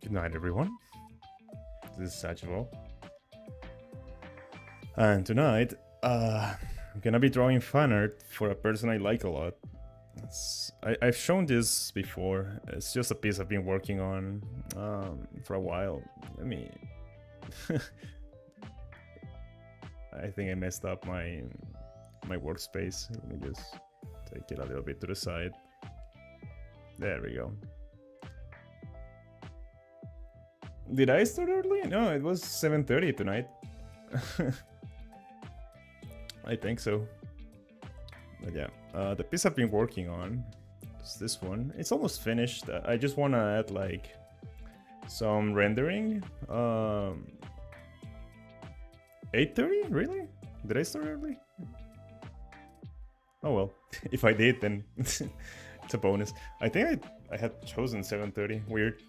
Good night, everyone. This is Sajvo. And tonight, I'm gonna be drawing fan art for a person I like a lot. I've shown this before. It's just a piece I've been working on for a while. Let me... I think I messed up my workspace. Let me just take it a little bit to the side. There we go. Did I start early? No, it was 7:30 tonight. I think so. But yeah, the piece I've been working on is this one. It's almost finished. I just want to add like some rendering. 8:30? Really? Did I start early? Oh well, if I did, then it's a bonus. I think I had chosen 7:30. Weird.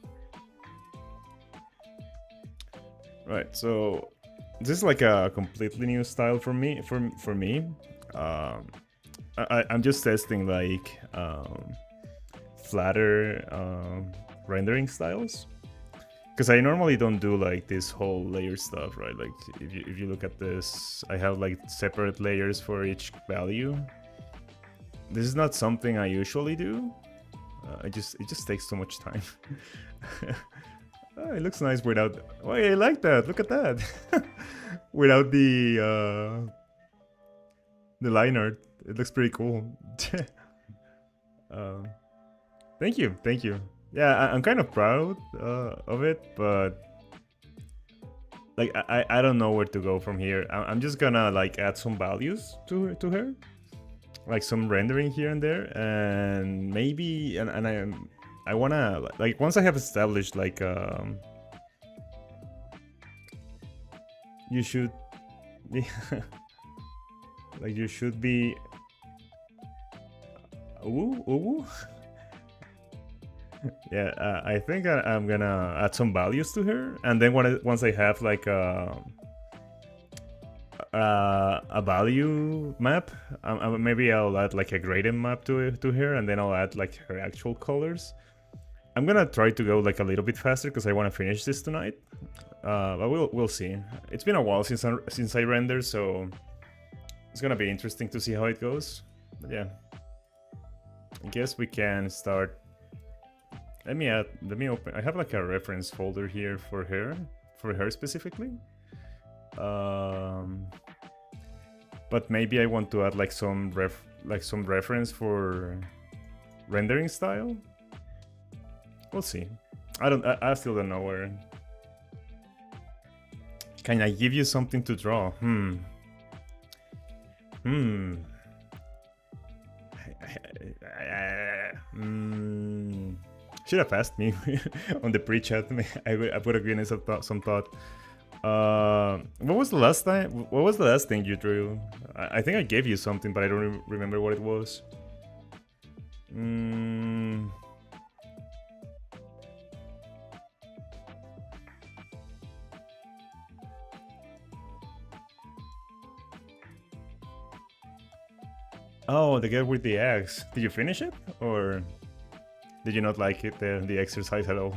Right, so this is like a completely new style for me. For me, I'm just testing like flatter rendering styles, because I normally don't do like this whole layer stuff, right? Like if you look at this, I have like separate layers for each value. This is not something I usually do. It just takes too much time. Oh, it looks nice without... Oh, I like that. Look at that. Without the line art. It looks pretty cool. Thank you. Thank you. Yeah, I'm kind of proud of it, but... Like, I don't know where to go from here. I'm just gonna, like, add some values to her. Like, some rendering here and there. And maybe... And I wanna, like, once I have established, like, you should, like, you should be, ooh. Yeah, I think I'm gonna add some values to her, and then once I have, like, a value map, maybe I'll add, like, a gradient map to her, and then I'll add, like, her actual colors. I'm gonna try to go like a little bit faster because I want to finish this tonight, but we'll see. It's been a while since I rendered, so it's gonna be interesting to see how it goes. But yeah, I guess we can start. Let me open. I have like a reference folder here for her specifically. But maybe I want to add like some reference for rendering style. We'll see. I still don't know where. Can I give you something to draw? Should have asked me on the pre-chat. I would have given some thought. What was the last time? What was the last thing you drew? I think I gave you something, but I don't remember what it was. Oh, the guy with the axe. Did you finish it? Or did you not like it, the exercise at all?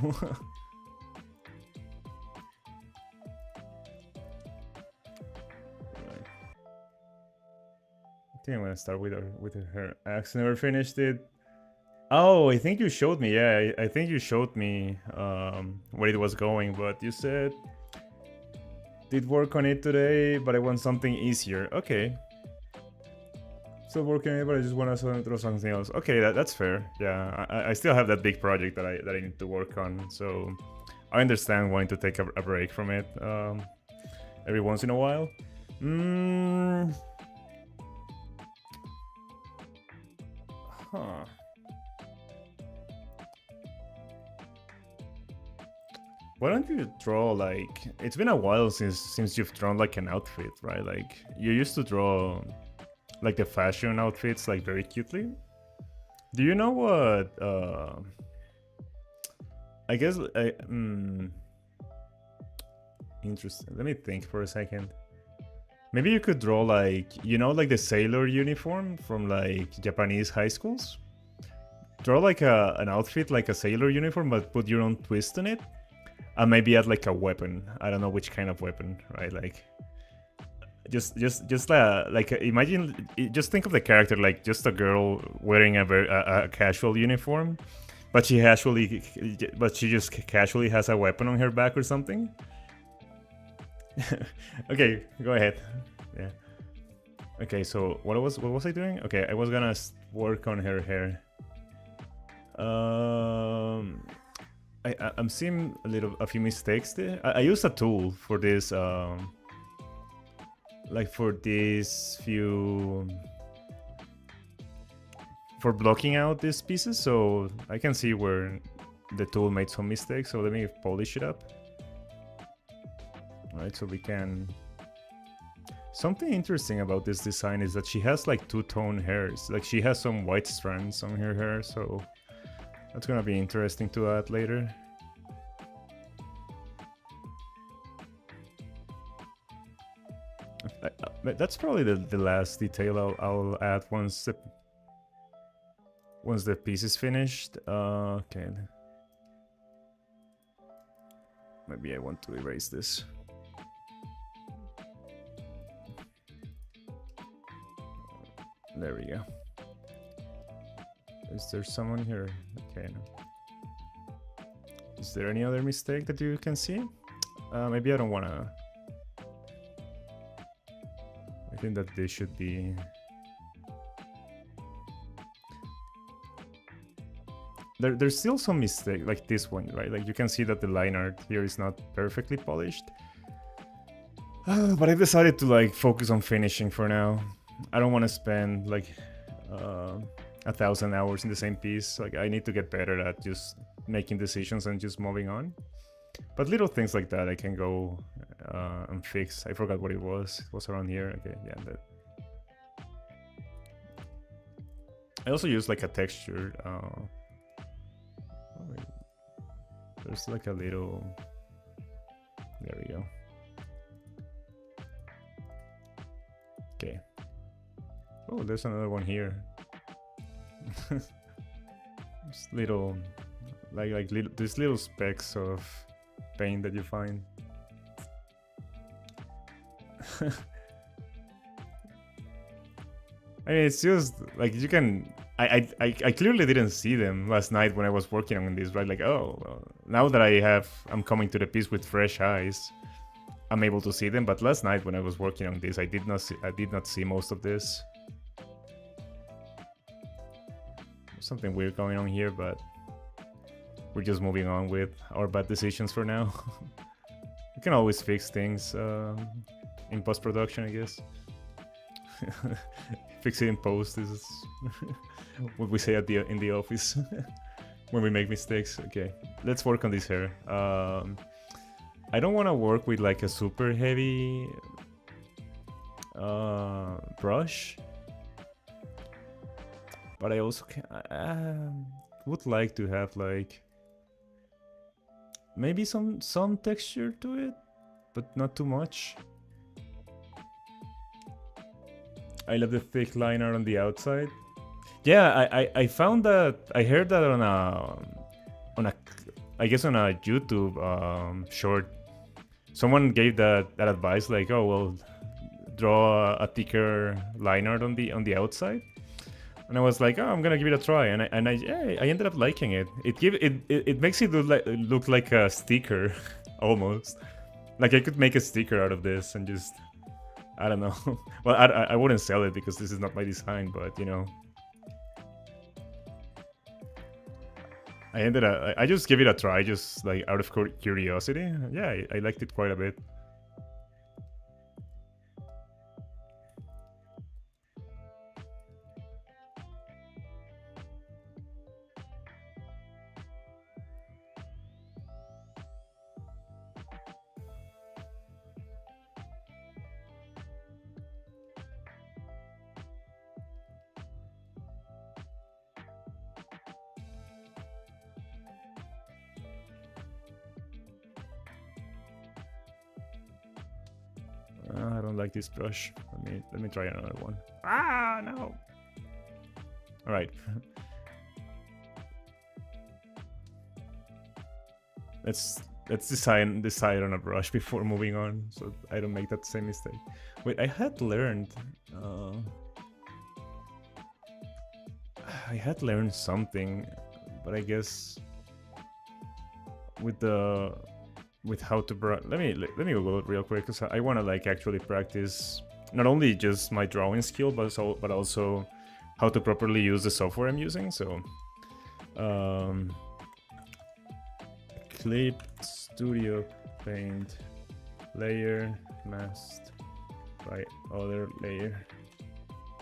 I think I'm gonna start with her axe. Never finished it. Oh, I think you showed me. Yeah, I think you showed me where it was going, but you said did work on it today, but I want something easier. Okay. Still working on it, but I just want to throw something else. Okay, that's fair. Yeah, I still have that big project that I need to work on, so I understand wanting to take a break from it every once in a while. Huh. Why don't you draw like... It's been a while since you've drawn like an outfit, right? Like you used to draw like the fashion outfits like very cutely. Do you know what I guess interesting. Let me think for a second. Maybe you could draw like, you know, like the sailor uniform from like Japanese high schools. Draw like an outfit like a sailor uniform, but put your own twist on it. And maybe add like a weapon. I don't know which kind of weapon, right? Like just like imagine, just think of the character like just a girl wearing a casual uniform, but she just casually has a weapon on her back or something. Okay, go ahead. Yeah. Okay, so what was I doing? Okay, I was gonna work on her hair. I'm seeing a few mistakes there. I used a tool for this, like for blocking out these pieces, so I can see where the tool made some mistakes. So let me polish it up. All right, so we can. Something interesting about this design is that she has like two-tone hairs. Like she has some white strands on her hair, so that's gonna be interesting to add later. That's probably the last detail I'll add once the piece is finished. Okay. Maybe I want to erase this. There we go. Is there someone here? Okay. No. Is there any other mistake that you can see? Maybe I don't wanna. I think that this should be. There's still some mistake, like this one, right? Like you can see that the line art here is not perfectly polished. But I decided to like focus on finishing for now. I don't want to spend like 1,000 hours in the same piece. Like I need to get better at just making decisions and just moving on. But little things like that I can go and fix. I forgot what it was. It was around here. Okay, yeah. That. I also use like a texture. There's like a little. There we go. Okay. Oh, there's another one here. Just little, like these little specks of paint that you find. I mean, it's just like you can. I clearly didn't see them last night when I was working on this, right? Like, oh, well, now that I'm coming to the piece with fresh eyes, I'm able to see them. But last night when I was working on this, I did not see most of this. Something weird going on here, but we're just moving on with our bad decisions for now. You can always fix things in post-production, I guess. Fix it in post is what we say in the office when we make mistakes. Okay, let's work on this hair. I don't want to work with like a super heavy brush. But I also would like to have like maybe some texture to it, but not too much. I love the thick liner on the outside. Yeah, I found that, I heard that on a I guess on a YouTube short. Someone gave that advice, like, oh well, draw a thicker liner on the outside. And I was like, oh, I'm gonna give it a try, and I ended up liking it. It makes it look like a sticker, almost. Like I could make a sticker out of this and just, I don't know. Well, I wouldn't sell it because this is not my design, but you know. I just gave it a try, just like out of curiosity. Yeah, I liked it quite a bit. I don't like this brush. Let me try another one. Ah, no. All right. let's decide on a brush before moving on, so I don't make that same mistake. Wait, I had learned something, but I guess with how to let me Google it real quick, because I want to like actually practice not only just my drawing skill, but also how to properly use the software I'm using. So Clip Studio Paint layer masked by other layer,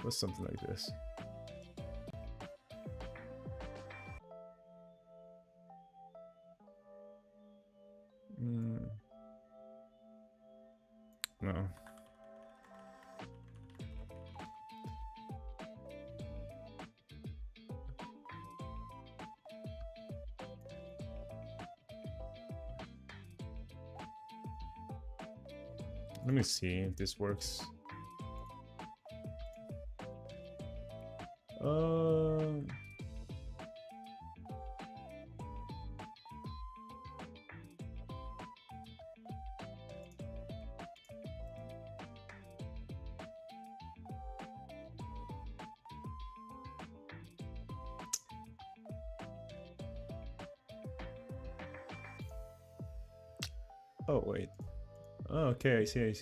or something like this. No. Let me see if this works. Oh wait. Oh, okay, I see.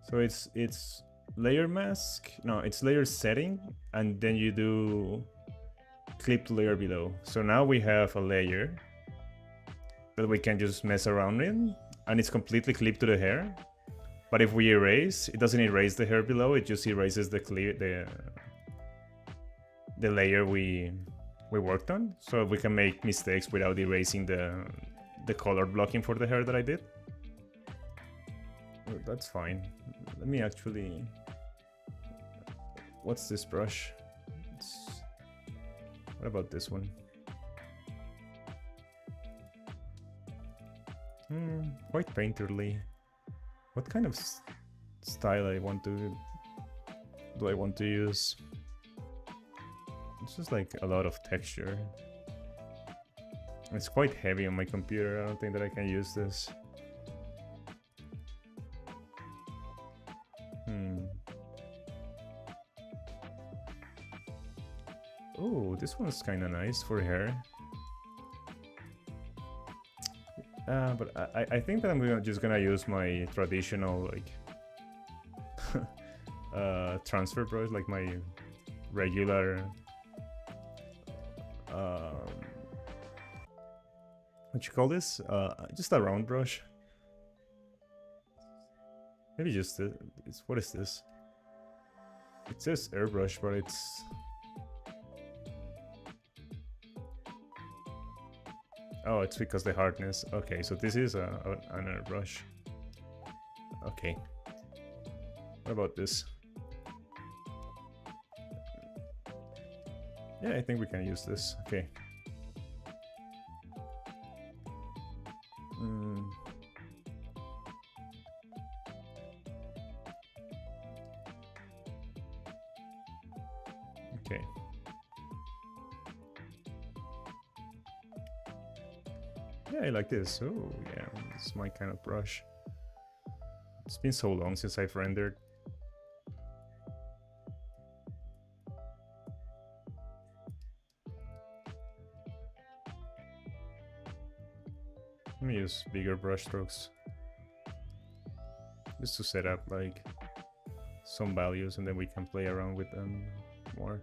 So it's layer mask. No, it's layer setting, and then you do clip to layer below. So now we have a layer that we can just mess around in, and it's completely clipped to the hair. But if we erase, it doesn't erase the hair below. It just erases the layer we worked on. So we can make mistakes without erasing the color blocking for the hair that I did. Oh, that's fine. Let me actually... What's this brush? What about this one? Quite painterly. What kind of style do I want to use? It's just like a lot of texture. It's quite heavy on my computer. I don't think that I can use this. Oh, this one's kind of nice for hair. But I think that I'm just gonna use my traditional like transfer brush, like my regular what you call this? Just a round brush. Maybe just what is this? It says airbrush, but it's... Oh, it's because the hardness. Okay, so this is an airbrush. Okay. What about this? Yeah, I think we can use this. Okay. Okay. Yeah, I like this. Oh, yeah, this is my kind of brush. It's been so long since I've rendered. Let me use bigger brush strokes just to set up like some values, and then we can play around with them more.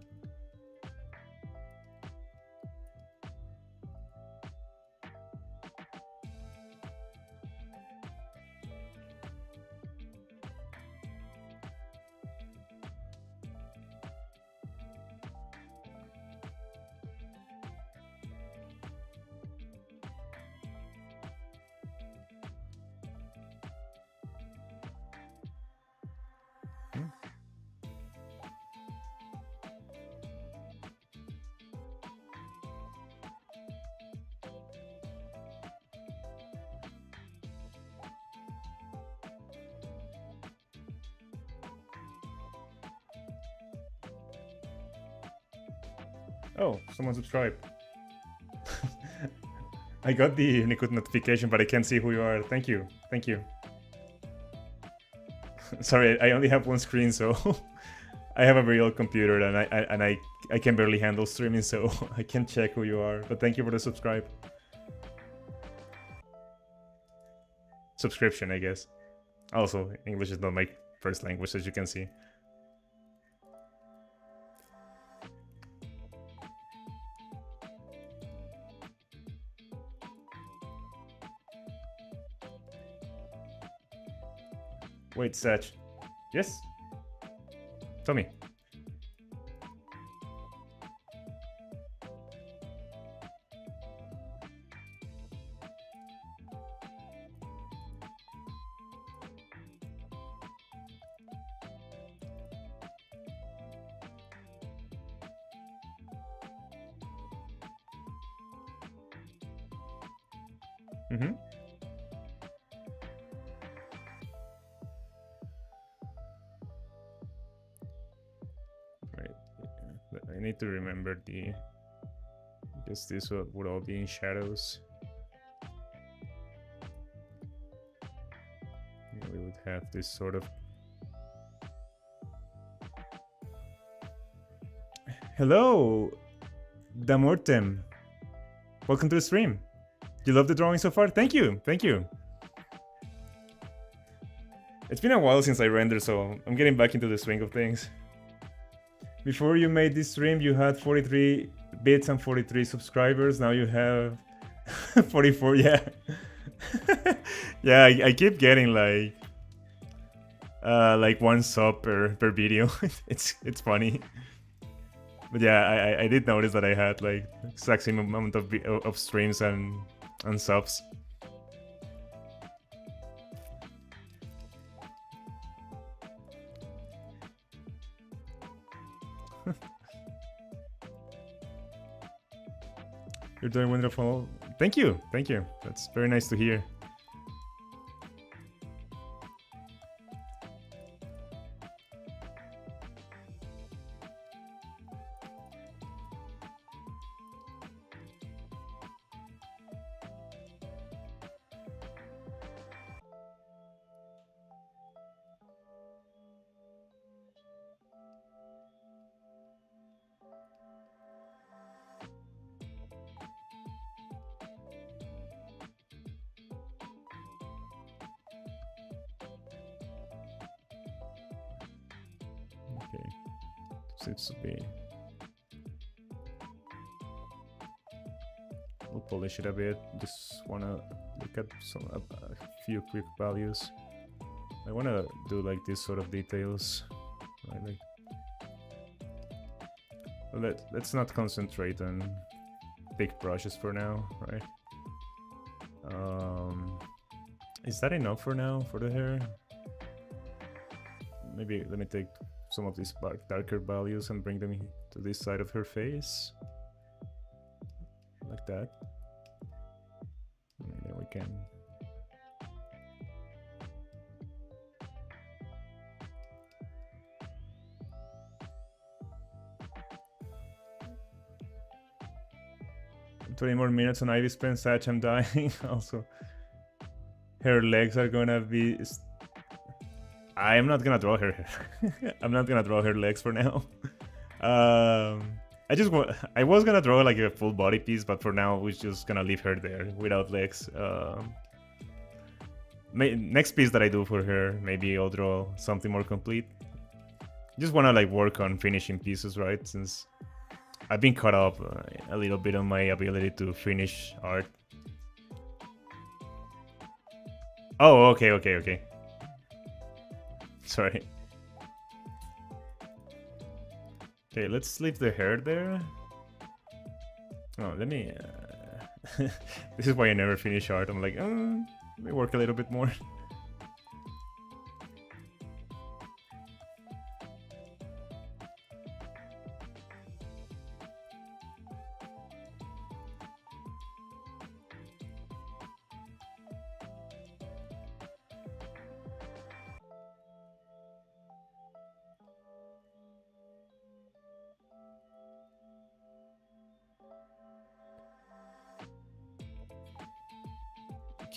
Oh, someone subscribed. I got the Unicode notification, but I can't see who you are. Thank you. Thank you. Sorry, I only have one screen, so I have a very old computer and I can barely handle streaming, so I can't check who you are. But thank you for the subscription, I guess. Also, English is not my first language, as you can see. Wait, Satch. Yes? Tell me. Mm-hmm. Right. I need to remember the... I guess this would all be in shadows. We would have this sort of... Hello! Damortem! Welcome to the stream! You love the drawing so far? Thank you! Thank you! It's been a while since I rendered, so I'm getting back into the swing of things. Before you made this stream, you had 43 bits and 43 subscribers. Now you have 44, yeah. Yeah, I keep getting like one sub per video. It's funny. But yeah, I did notice that I had like exact same amount of streams and subs. You're doing wonderful. Thank you, thank you. That's very nice to hear. Okay, seems to be. We'll polish it a bit. Just wanna look at a few quick values. I wanna do like this sort of details. Right? Like, let's not concentrate on big brushes for now, right? Is that enough for now for the hair? Maybe let me take some of these darker values and bring them to this side of her face. Like that. And then we can... "20 more minutes on Ivy Spence, Satch, I'm dying." Also, her legs are gonna be... I'm not gonna draw her. I'm not gonna draw her legs for now. I was gonna draw like a full body piece, but for now we're just gonna leave her there without legs. Next piece that I do for her, maybe I'll draw something more complete. Just wanna like work on finishing pieces, right? Since I've been caught up a little bit on my ability to finish art. Oh, okay. Sorry. Okay, let's leave the hair there. Oh, let me... This is why I never finish art. I'm like, let me work a little bit more.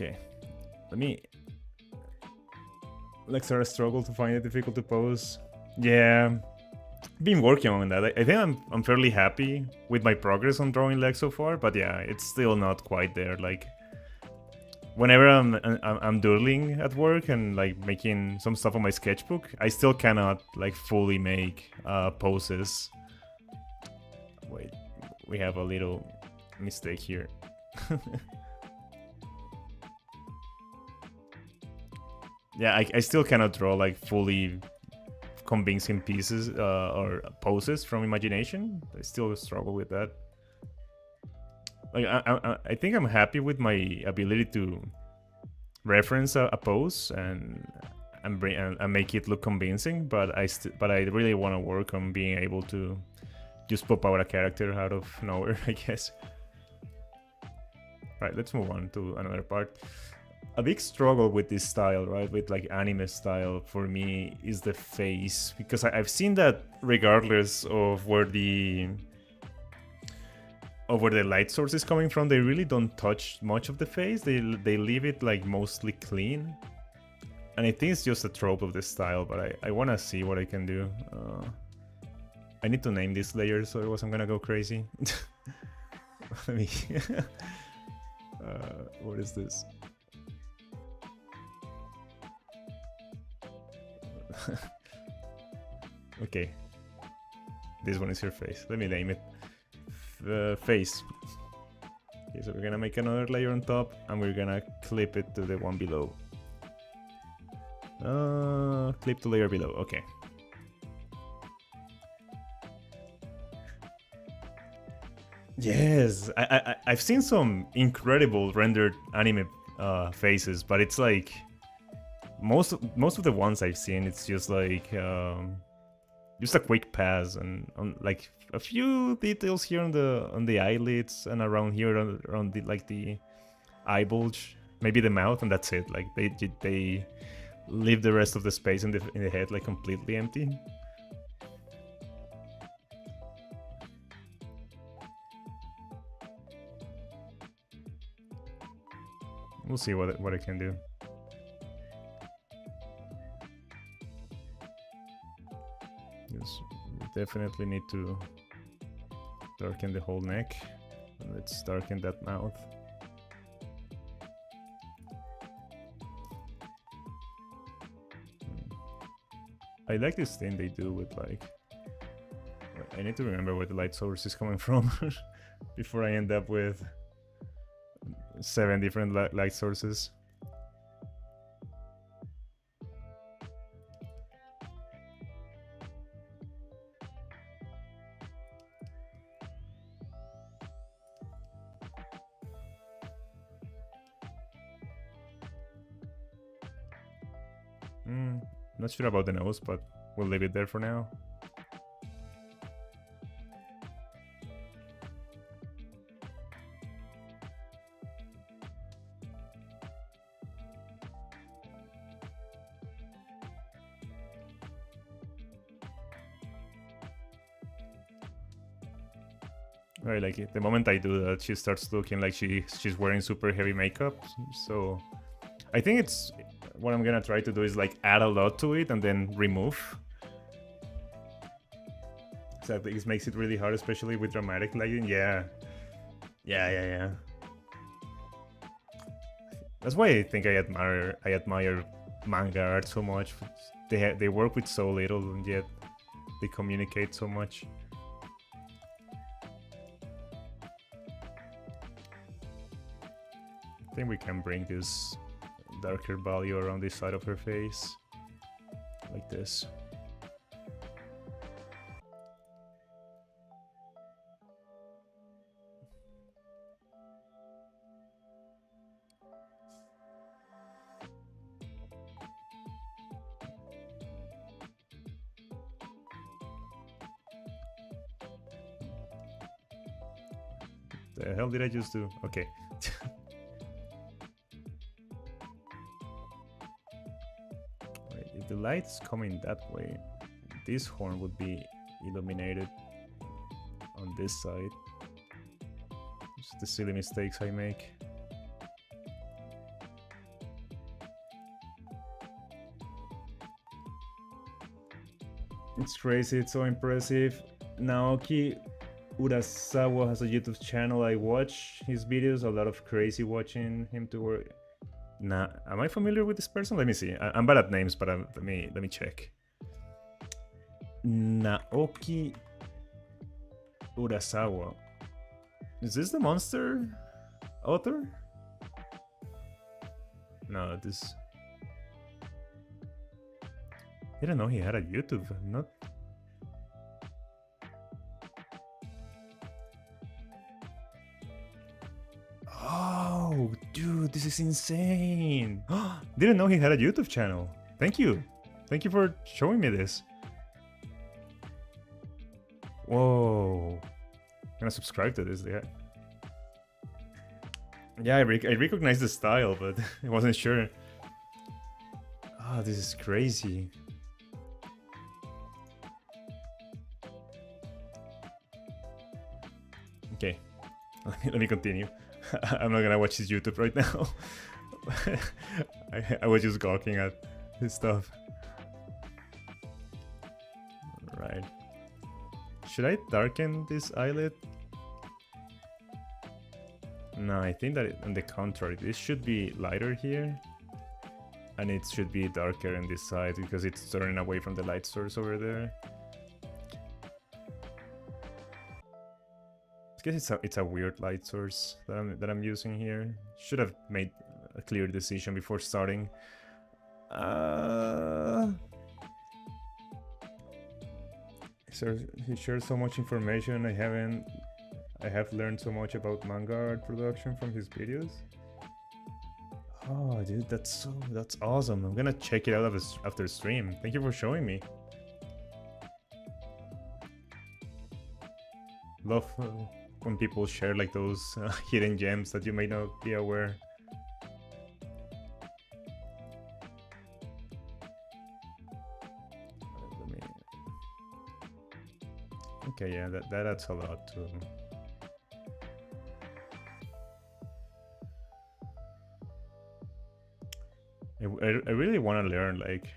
Okay, let me. Legs are a struggle to find it difficult to pose. Yeah, been working on that. I think I'm fairly happy with my progress on drawing legs so far, but yeah, it's still not quite there. Like whenever I'm doodling at work and like making some stuff on my sketchbook, I still cannot like fully make poses. Wait, we have a little mistake here. Yeah, I still cannot draw like fully convincing pieces or poses from imagination. I still struggle with that. Like I think I'm happy with my ability to reference a pose and make it look convincing, but I really want to work on being able to just pop out a character out of nowhere, I guess. Right, let's move on to another part. A big struggle with this style, right, with like anime style for me is the face, because I've seen that regardless of where the light source is coming from, they really don't touch much of the face. They leave it like mostly clean, and I think it's just a trope of this style, but I want to see what I can do. I need to name this layer, so otherwise I'm gonna go crazy. Let me what is this? Okay, this one is your face. Let me name it face. Okay, so we're gonna make another layer on top and we're gonna clip it to the one below. Clip the layer below. Okay. Yes, I've seen some incredible rendered anime faces, but it's like most of the ones I've seen, it's just like just a quick pass and on like a few details here on the eyelids and around here around the like the eye bulge, maybe the mouth, and that's it. Like they leave the rest of the space in the head like completely empty. We'll see what I can do. Yes, we definitely need to darken the whole neck. Let's darken that mouth. I like this thing they do with like... I need to remember where the light source is coming from before I end up with 7 different light sources. Not sure about the nose, but we'll leave it there for now. I like it. The moment I do that, she starts looking like she's wearing super heavy makeup. So I think it's what I'm gonna try to do is like add a lot to it and then remove. So it makes it really hard, especially with dramatic lighting. Yeah. That's why I think I admire manga art so much. They work with so little and yet they communicate so much. I think we can bring this darker value around this side of her face, like this. The hell did I just do? Okay. If the light's coming that way, this horn would be illuminated on this side. Just the silly mistakes I make. It's crazy, it's so impressive. Naoki Urasawa has a YouTube channel. I watch his videos, a lot of crazy watching him to work. Nah, am I familiar with this person? Let me see. I'm bad at names, but let me check. Naoki Urasawa. Is this the monster author? No, this. I didn't know he had a YouTube. Not. Oh, dude, this is insane. Didn't know he had a YouTube channel. Thank you. Thank you for showing me this. Whoa. I'm gonna subscribe to this, yeah. Yeah, I recognize the style, but I wasn't sure. Oh, this is crazy. Okay, let me continue. I'm not gonna watch his YouTube right now. I was just gawking at his stuff. Right. Should I darken this eyelid? No, I think that on the contrary, this should be lighter here. And it should be darker on this side because it's turning away from the light source over there. I guess it's a weird light source that I'm using here. Should have made a clear decision before starting. He shares so much information. I have learned so much about manga art production from his videos. Oh, dude, that's awesome. I'm gonna check it out after stream. Thank you for showing me. Love when people share like those hidden gems that you may not be aware. Okay, yeah, that adds a lot too. I really want to learn like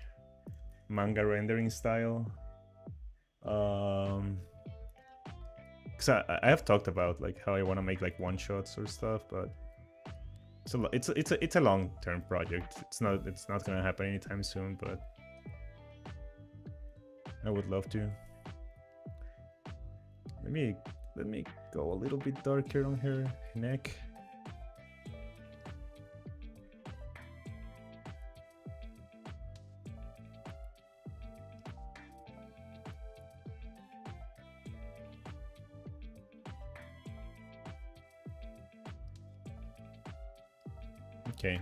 manga rendering style. Cause I have talked about like how I want to make like one shots or stuff, but it's a long-term project. It's not gonna happen anytime soon, but I would love to. Let me go a little bit darker on her neck. Okay,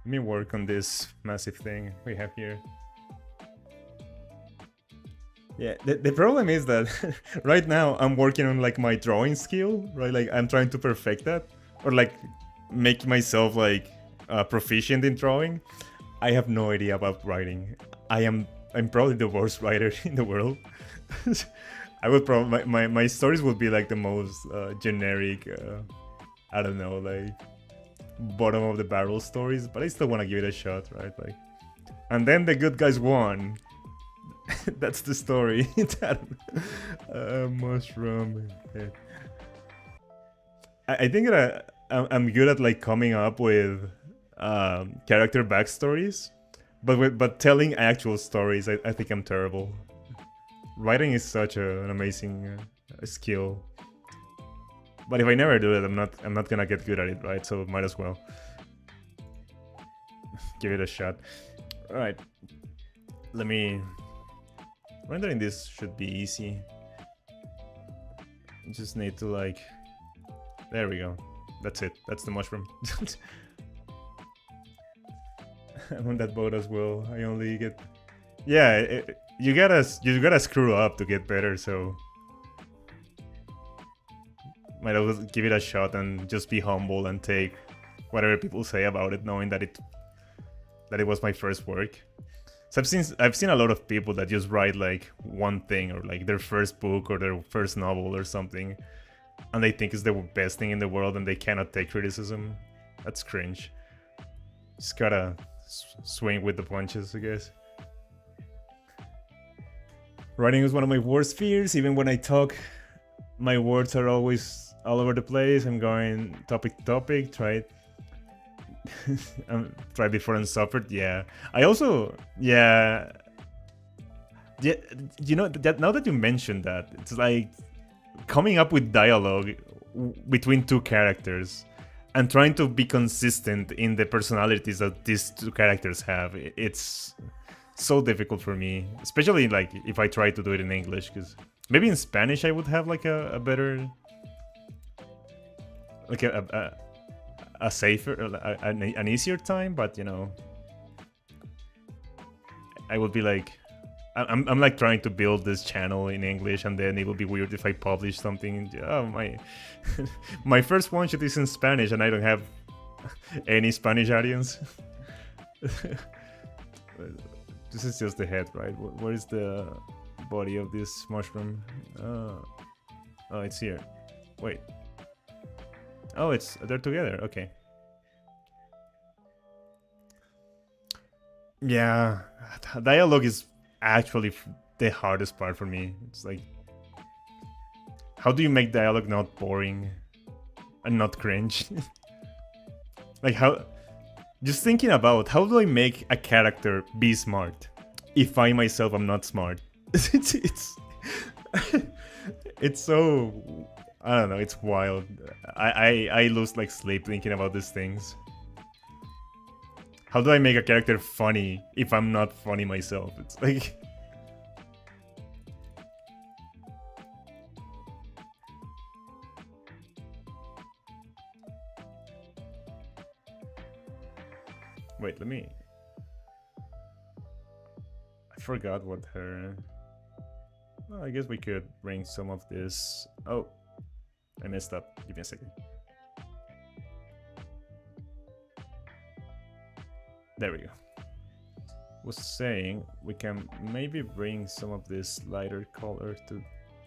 let me work on this massive thing we have here. Yeah, the problem is that right now I'm working on like my drawing skill, right? Like I'm trying to perfect that or like make myself like proficient in drawing. I have no idea about writing. I'm probably the worst writer in the world. I would probably my stories would be like the most generic, I don't know, like bottom of the barrel stories, but I still want to give it a shot, right? Like, and then the good guys won. That's the story. Mushroom. Yeah. I think that I'm good at like coming up with character backstories, but telling actual stories, I think I'm terrible. Writing is such an amazing skill, but if I never do it, I'm not gonna get good at it, right? So might as well give it a shot. All right, let me. Rendering this should be easy. You just need to like... There we go. That's it. That's the mushroom. I'm on that boat as well. I only get... Yeah, you gotta screw up to get better, so... Might as well give it a shot and just be humble and take whatever people say about it, knowing that it was my first work. So I've seen a lot of people that just write like one thing or like their first book or their first novel or something, and they think it's the best thing in the world and they cannot take criticism. That's cringe. Just gotta swing with the punches, I guess. Writing is one of my worst fears. Even when I talk, my words are always all over the place. I'm going topic to topic. Try before and suffered. Yeah. I also, yeah. Yeah, you know, that now that you mentioned that, it's like coming up with dialogue between two characters and trying to be consistent in the personalities that these two characters have. It's so difficult for me, especially like if I try to do it in English, because maybe in Spanish I would have like a better, like a safer, an easier time, but you know, I would be like, I'm like trying to build this channel in English, and then it would be weird if I publish something. Oh my, my first one shot is in Spanish, and I don't have any Spanish audience. This is just the head, right? Where is the body of this mushroom? Oh, it's here. Wait. Oh, they're together. Okay. Yeah, dialogue is actually the hardest part for me. It's like, how do you make dialogue not boring and not cringe? Like, how, just thinking about how do I make a character be smart if I myself am not smart? it's so, I don't know, it's wild. I lose like sleep thinking about these things. How do I make a character funny if I'm not funny myself? It's like... Wait, let me... I forgot what her... Well, I guess we could bring some of this... Oh, I messed up. Give me a second. There we go. Was saying we can maybe bring some of this lighter color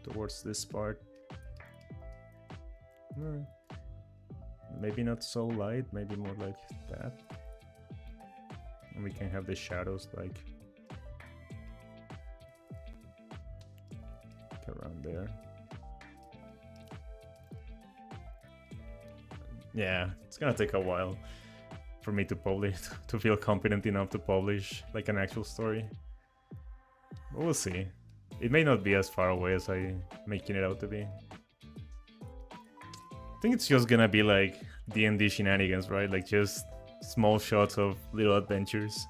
towards this part. Maybe not so light, maybe more like that. And we can have the shadows like around there. Yeah, it's gonna take a while for me to publish, to feel confident enough to publish like an actual story. But we'll see. It may not be as far away as I'm making it out to be. I think it's just gonna be like D&D shenanigans, right? Like just small shots of little adventures.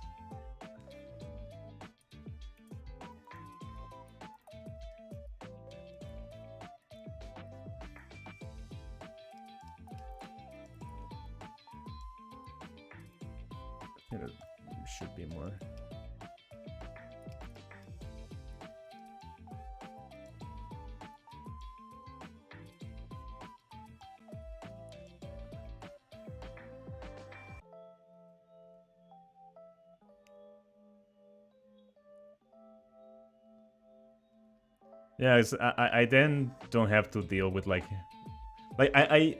Should be more. Yeah, I then don't have to deal with like I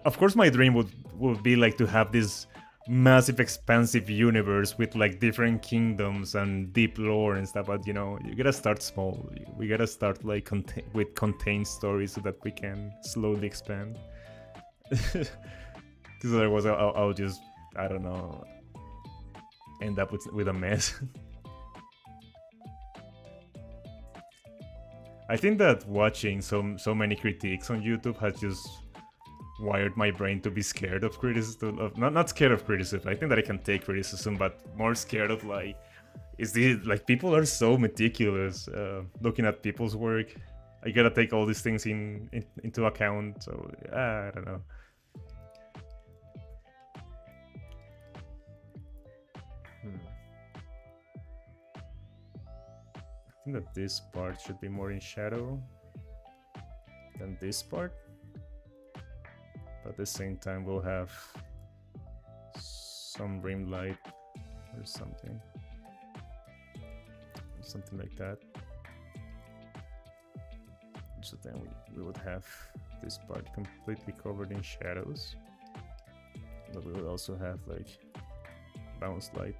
of course my dream would be like to have this massive expansive universe with like different kingdoms and deep lore and stuff, but you know, you gotta start small. We gotta start like with contained stories so that we can slowly expand. Because otherwise I'll just, I don't know, end up with a mess. I think that watching so many critiques on YouTube has just wired my brain to be scared of criticism. Not scared of criticism. I think that I can take criticism, but more scared of like, like people are so meticulous looking at people's work. I gotta take all these things into account. So I don't know. I think that this part should be more in shadow than this part. But at the same time, we'll have some rim light or something. Something like that. So then we would have this part completely covered in shadows. But we would also have like bounce light.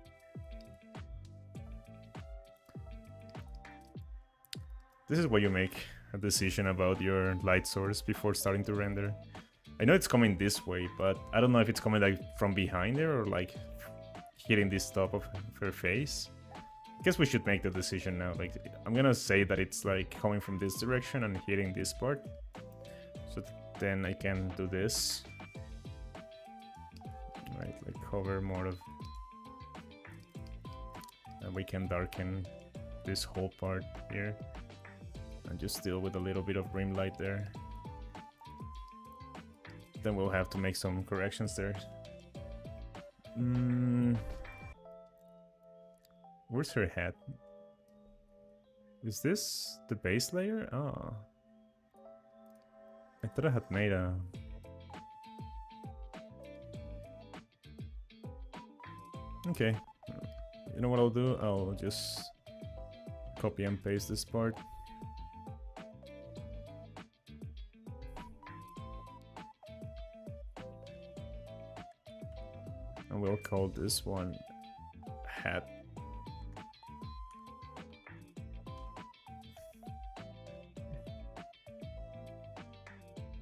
This is why you make a decision about your light source before starting to render. I know it's coming this way, but I don't know if it's coming like from behind there or like hitting this top of her face. I guess we should make the decision now. Like, I'm gonna say that it's like coming from this direction and hitting this part. So then I can do this. Right, like cover more of... And we can darken this whole part here. And just deal with a little bit of rim light there. Then we'll have to make some corrections there. Where's her head? Is this the base layer? Oh. I thought I had made a... Okay. You know what I'll do? I'll just copy and paste this part. And we'll call this one hat.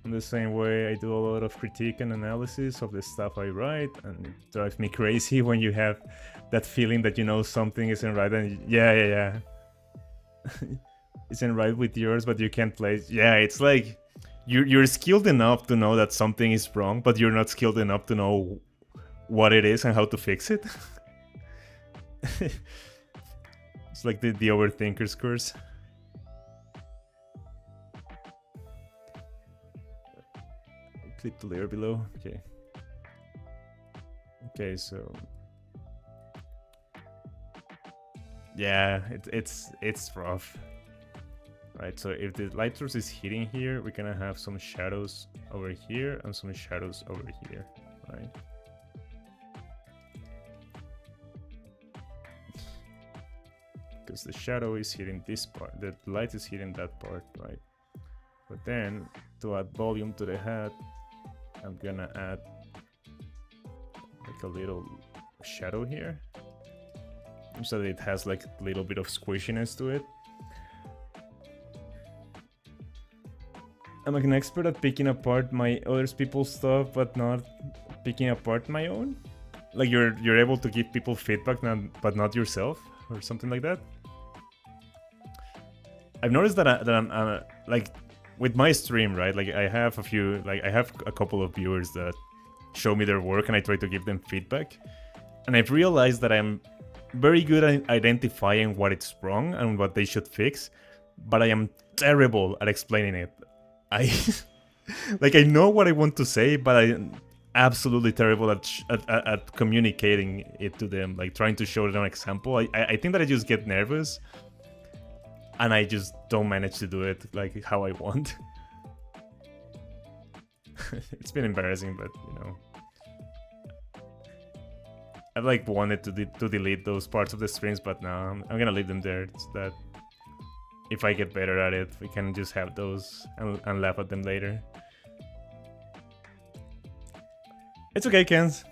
In the same way, I do a lot of critique and analysis of the stuff I write, and it drives me crazy when you have that feeling that you know something isn't right, and yeah. Isn't right with yours, but you can't play it. Yeah, it's like you're skilled enough to know that something is wrong, but you're not skilled enough to know what it is and how to fix it. It's like the overthinker's curse. Clip the layer below. Okay, so yeah, it's rough, right? So if the light source is hitting here, we're gonna have some shadows over here and some shadows over here, right? Because the shadow is hitting this part, the light is hitting that part, right? But then to add volume to the head, I'm gonna add like a little shadow here so that it has like a little bit of squishiness to it. I'm like an expert at picking apart my other people's stuff, but not picking apart my own. Like you're able to give people feedback, but not yourself, or something like that. I've noticed that I'm like with my stream, right? Like I have a couple of viewers that show me their work, and I try to give them feedback. And I've realized that I'm very good at identifying what it's wrong and what they should fix, but I am terrible at explaining it. I know what I want to say, but I'm absolutely terrible at communicating it to them, like trying to show them an example. I think that I just get nervous, and I just don't manage to do it like how I want. It's been embarrassing, but you know, I've like wanted to delete those parts of the streams, but now I'm gonna leave them there. It's that if I get better at it, we can just have those and laugh at them later. It's okay, Kens.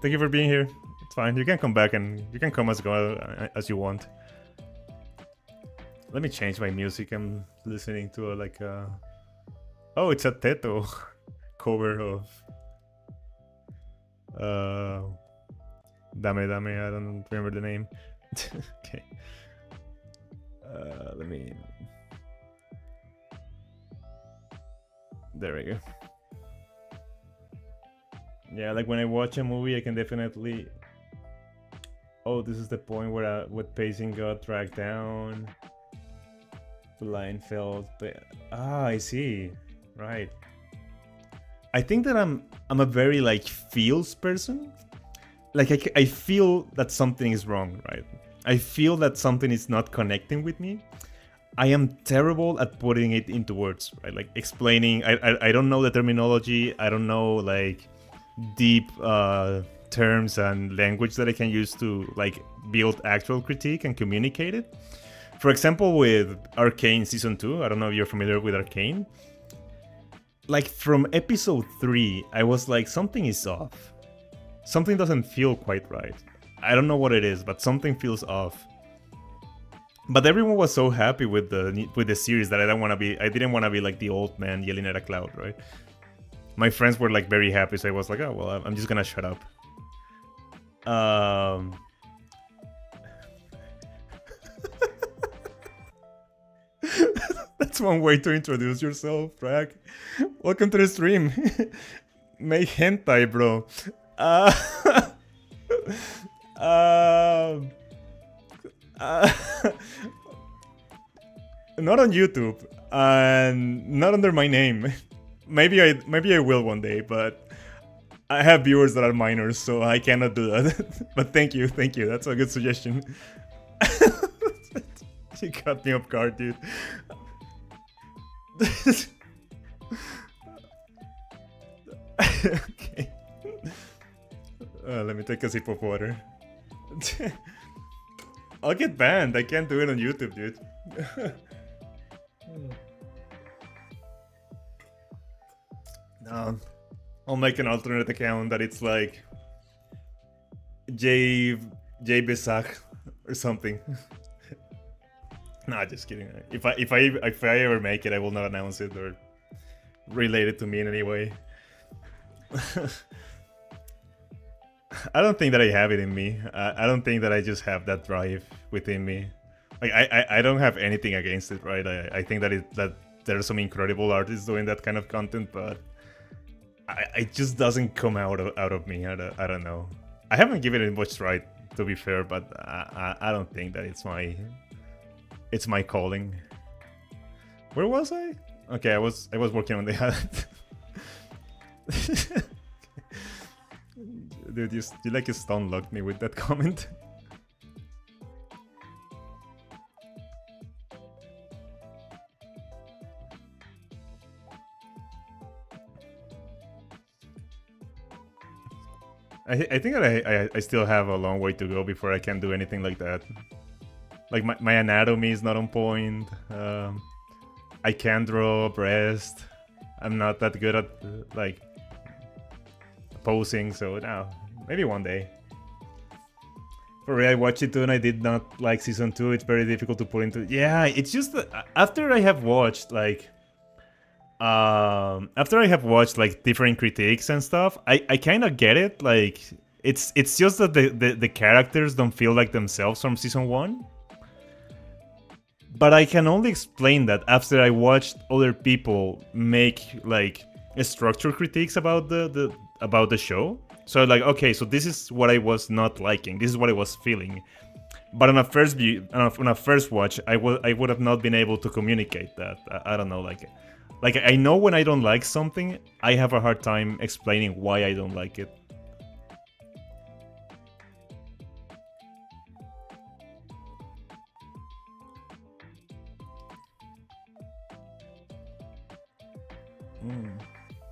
Thank you for being here. It's fine. You can come back and you can come go as you want. Let me change my music. I'm listening to oh, it's a Teto cover of Dame Dame. I don't remember the name. Okay. Let me... There we go. Yeah, like when I watch a movie, I can definitely... Oh, this is the point where what pacing got dragged down. The line felt... I see. Right. I think that I'm a very like feels person. Like I feel that something is wrong, right? I feel that something is not connecting with me. I am terrible at putting it into words, right? Like explaining. I don't know the terminology. I don't know like deep terms and language that I can use to like build actual critique and communicate it. For example, with Arcane Season 2, I don't know if you're familiar with Arcane. Like from episode 3, I was like, something is off. Something doesn't feel quite right. I don't know what it is, but something feels off. But everyone was so happy with the series that I didn't want to be like the old man yelling at a cloud, right? My friends were like very happy, so I was like, oh well, I'm just gonna shut up. That's one way to introduce yourself, Rag. Welcome to the stream. Make hentai, bro. Uh, not on YouTube, and not under my name. Maybe I will one day, but I have viewers that are minors, so I cannot do that. But thank you. That's a good suggestion. You caught me off guard, dude. Okay. Let me take a sip of water. I'll get banned. I can't do it on YouTube, dude. No. I'll make an alternate account that it's like J Besak or something. Nah, just kidding. If I ever make it, I will not announce it or relate it to me in any way. I don't think that I have it in me. I don't think that I just have that drive within me. Like I don't have anything against it, right? I think that there are some incredible artists doing that kind of content, but it just doesn't come out of me. I don't know. I haven't given it much try, to be fair, but I don't think that it's my calling. Where was I? Okay, I was working on the hat. Dude, you like stun locked me with that comment. I think that I still have a long way to go before I can do anything like that. Like my anatomy is not on point. I can't draw breast. I'm not that good at like posing, so no, maybe one day. For real, I watched it too and I did not like season 2. It's very difficult to put into. Yeah, it's just that after I have watched like different critiques and stuff, I kind of get it. Like it's just that the characters don't feel like themselves from season 1. But I can only explain that after I watched other people make like structural critiques about the show. So like, okay, so this is what I was not liking. This is what I was feeling. But on a first watch, I would have not been able to communicate that. I don't know, like I know when I don't like something, I have a hard time explaining why I don't like it.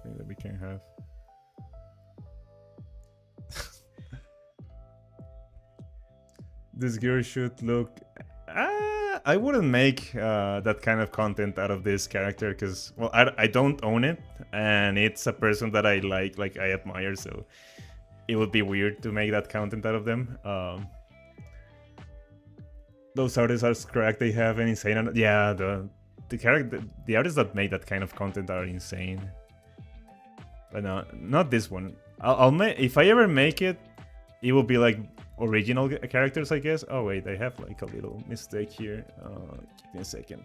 Thing that we can have. This girl should look. I wouldn't make that kind of content out of this character because, well, I don't own it, and it's a person that I like I admire, so it would be weird to make that content out of them. Those artists are correct. They have an insane. Yeah, the artists that make that kind of content are insane. But no, not this one. I'll make, if I ever make it, it will be like original characters, I guess. Oh wait, I have like a little mistake here. Give me a second.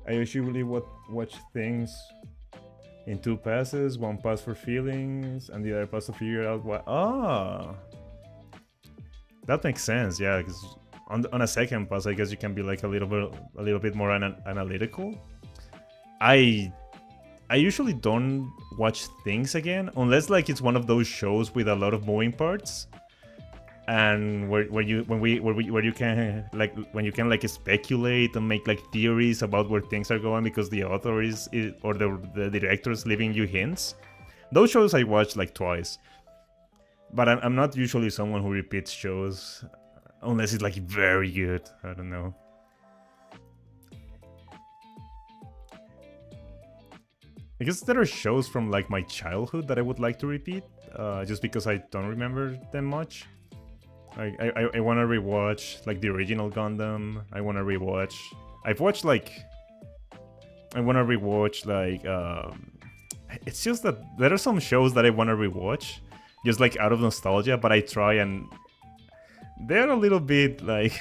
I usually watch things in 2 passes, 1 pass for feelings, and the other pass to figure out what. Ah, that makes sense. Yeah, because on a second pass, I guess you can be like a little bit more analytical. I usually don't watch things again unless like it's one of those shows with a lot of moving parts, and where you can like speculate and make like theories about where things are going because the author or the director is leaving you hints. Those shows I watch like twice, but I'm not usually someone who repeats shows unless it's like very good. I don't know. I guess there are shows from like my childhood that I would like to repeat, just because I don't remember them much. I want to rewatch like the original Gundam. I want to rewatch. I've watched like. I want to rewatch like. It's just that there are some shows that I want to rewatch, just like out of nostalgia. But I try and they're a little bit like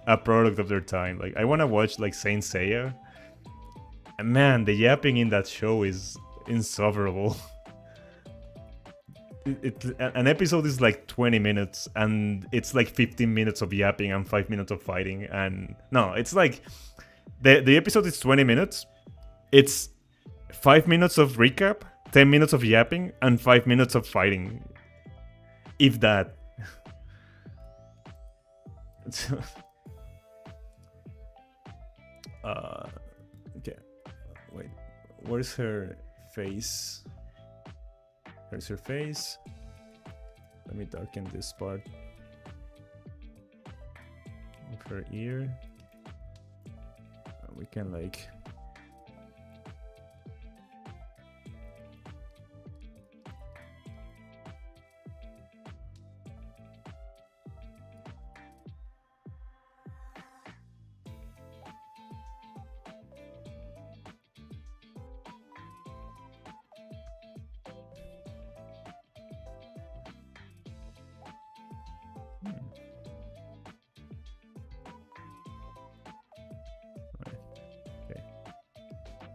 a product of their time. Like I want to watch like Saint Seiya. And man, the yapping in that show is insufferable. An episode is like 20 minutes, and it's like 15 minutes of yapping and 5 minutes of fighting. And no, it's like the episode is 20 minutes. It's 5 minutes of recap, 10 minutes of yapping, and 5 minutes of fighting. If that. Okay. Wait, where's her face? Here's her face. Let me darken this part of her ear. We can like...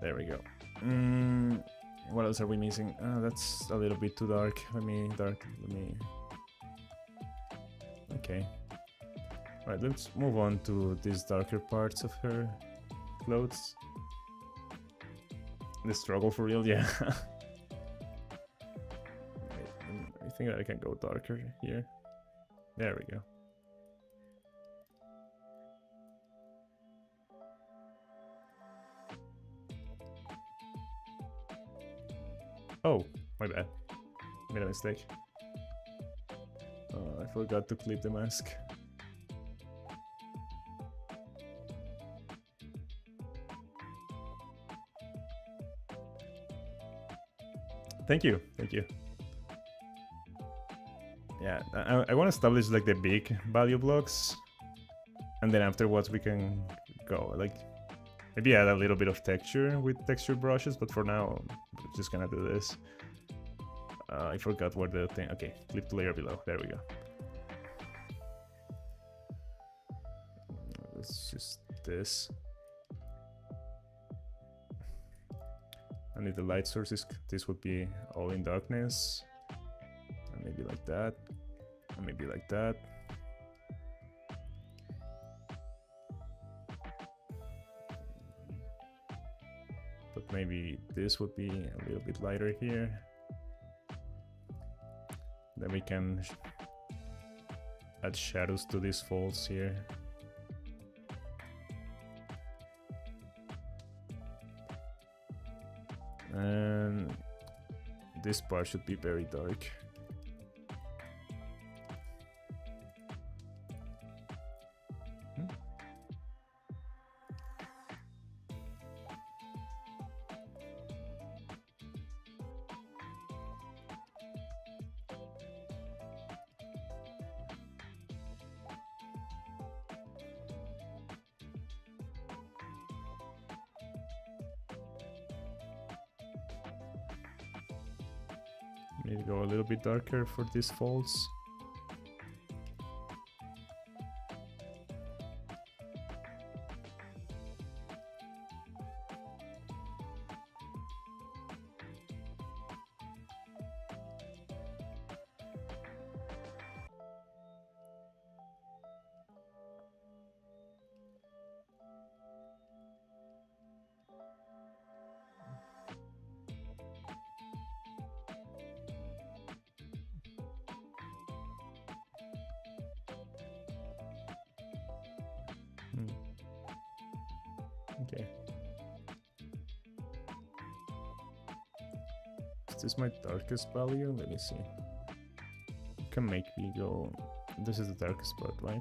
There we go. What else are we missing? That's a little bit too dark. Let me... Okay. Right, let's move on to these darker parts of her clothes. The struggle for real, yeah. Wait, I think that I can go darker here. There we go. Oh, my bad. Made a mistake. I forgot to clip the mask. Thank you, thank you. Yeah, I want to establish like the big value blocks, and then afterwards we can go like maybe add a little bit of texture with texture brushes, but for now we're just gonna do this. I forgot where the thing. Okay, clip to layer below. There we go. Let's just this. I need the light sources. This would be all in darkness. And maybe like that. And maybe like that. But maybe this would be a little bit lighter here. Then we can add shadows to these folds here. And this part should be very dark. Maybe go a little bit darker for these folds. Okay. Is this my darkest value? Let me see. You can make me go... This is the darkest spot, right?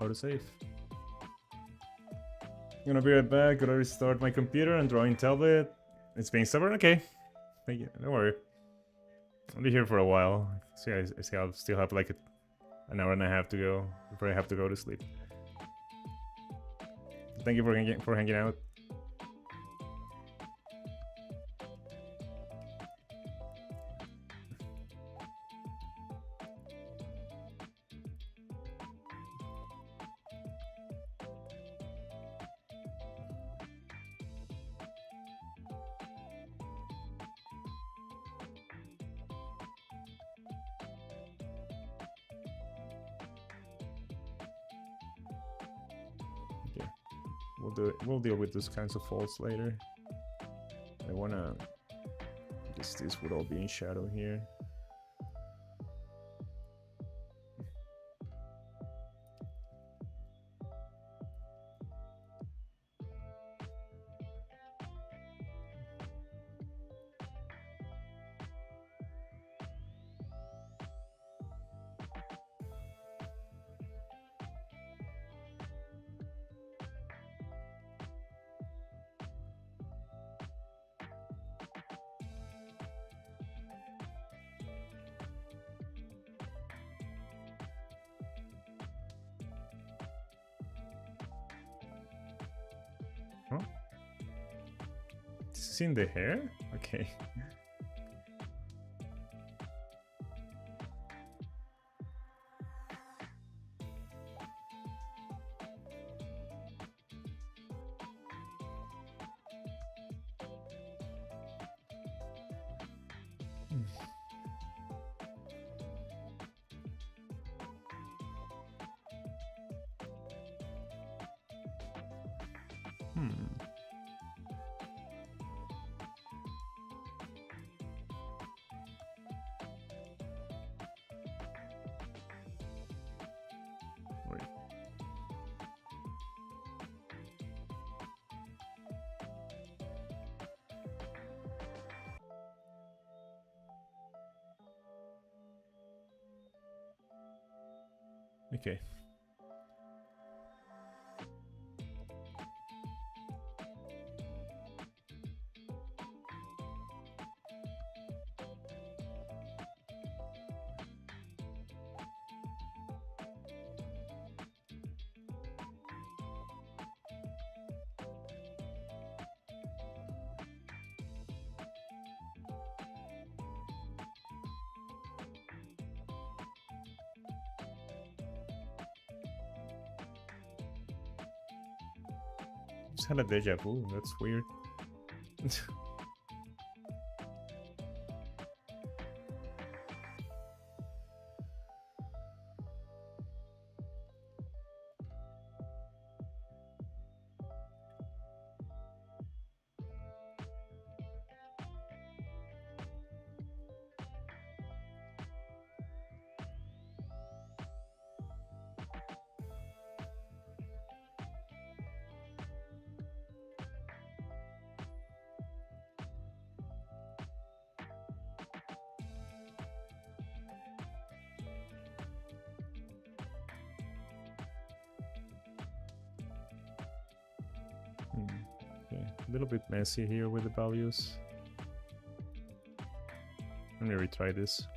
autosave. I'm gonna be right back. Gotta restart my computer and drawing tablet. It's being stubborn? Okay. Thank you. Don't worry. I'll be here for a while. See, I see I'll still have like an hour and a half to go before I have to go to sleep. Thank you for hanging out. We'll deal with those kinds of faults later. I wanna guess this would all be in shadow here. Huh? This is in the hair? Okay. Wait. Okay. Just had a deja vu. That's weird. Okay, a little bit messy here with the values. Let me retry this.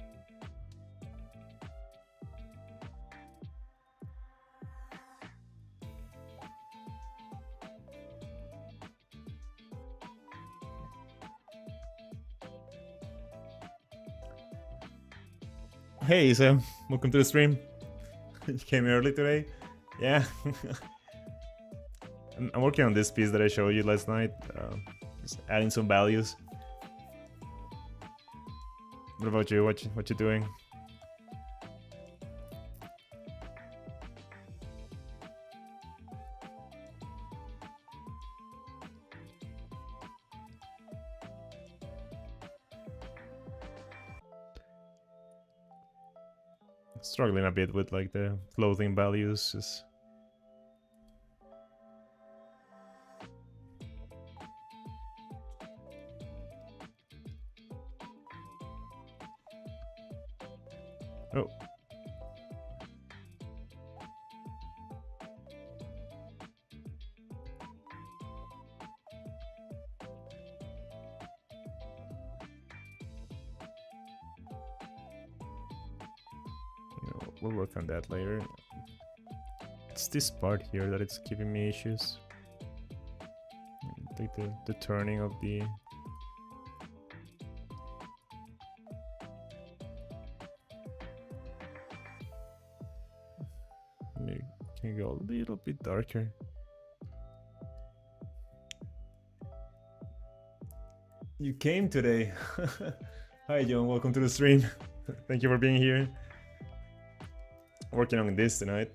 Hey Sam, welcome to the stream. You came early today? Yeah. I'm working on this piece that I showed you last night. Just adding some values. What about you? What you doing? Struggling a bit with like the clothing values. Just oh. we'll work on that later. It's this part here that it's giving me issues. Like the turning of the... Can go a little bit darker. You came today. Hi John, welcome to the stream. Thank you for being here. Working on this tonight.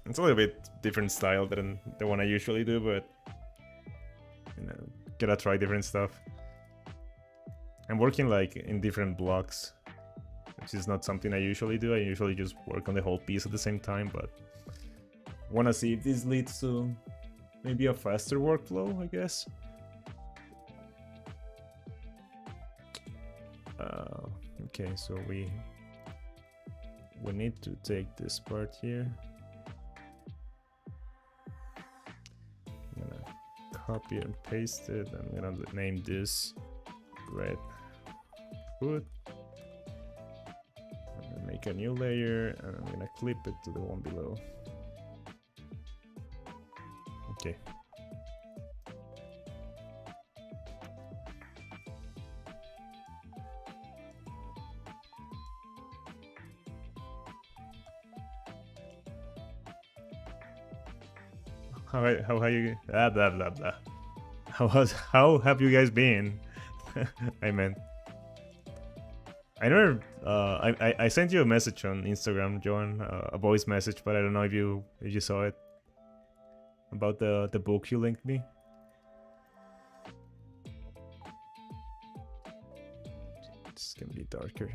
It's a little bit different style than the one I usually do, but you know, gotta try different stuff. I'm working like in different blocks, which is not something I usually do. I usually just work on the whole piece at the same time, but wanna see if this leads to maybe a faster workflow, I guess. Okay, so we need to take this part here. I'm gonna copy and paste it. I'm gonna name this red hood. I'm gonna make a new layer and I'm gonna clip it to the one below. Okay. How you blah blah blah. How have you guys been? I meant I never I sent you a message on Instagram, Joan, a voice message, but I don't know if you saw it, about the book you linked me. It's gonna be darker.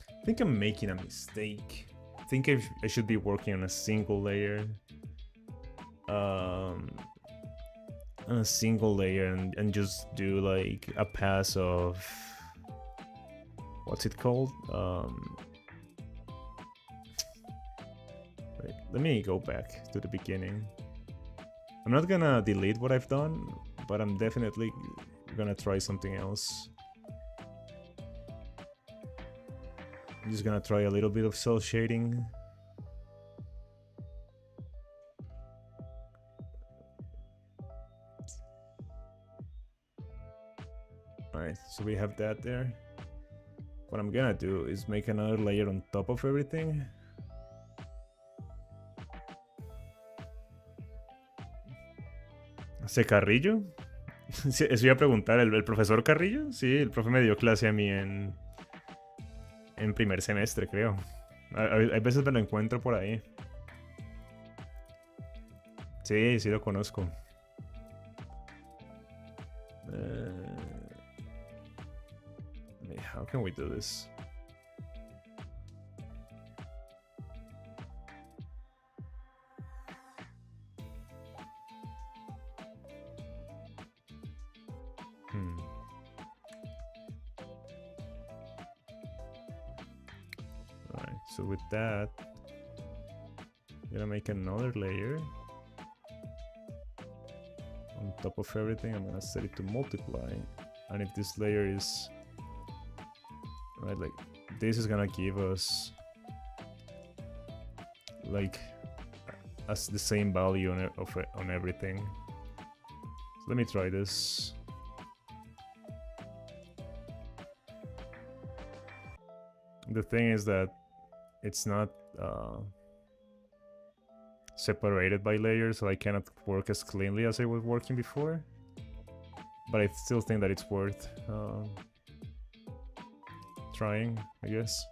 I think I'm making a mistake. I think I should be working on a single layer. On a single layer and just do like a pass of, what's it called? Wait, let me go back to the beginning. I'm not gonna delete what I've done, but I'm definitely gonna try something else. I'm just gonna try a little bit of cell shading. Alright, so we have that there. What I'm gonna do is make another layer on top of everything. ¿Se Carrillo? Sí, eso iba a preguntar, ¿el profesor Carrillo? Sí, el profe me dio clase a mí en primer semestre, creo. Hay veces me lo encuentro por ahí. Sí, sí lo conozco. How can we do this? Alright, so with that, I'm gonna make another layer. On top of everything, I'm gonna set it to multiply. And if this layer is right, like this is gonna give us like as the same value on everything. So let me try this. The thing is that it's not separated by layers, so I cannot work as cleanly as I was working before. But I still think that it's worth trying, I guess.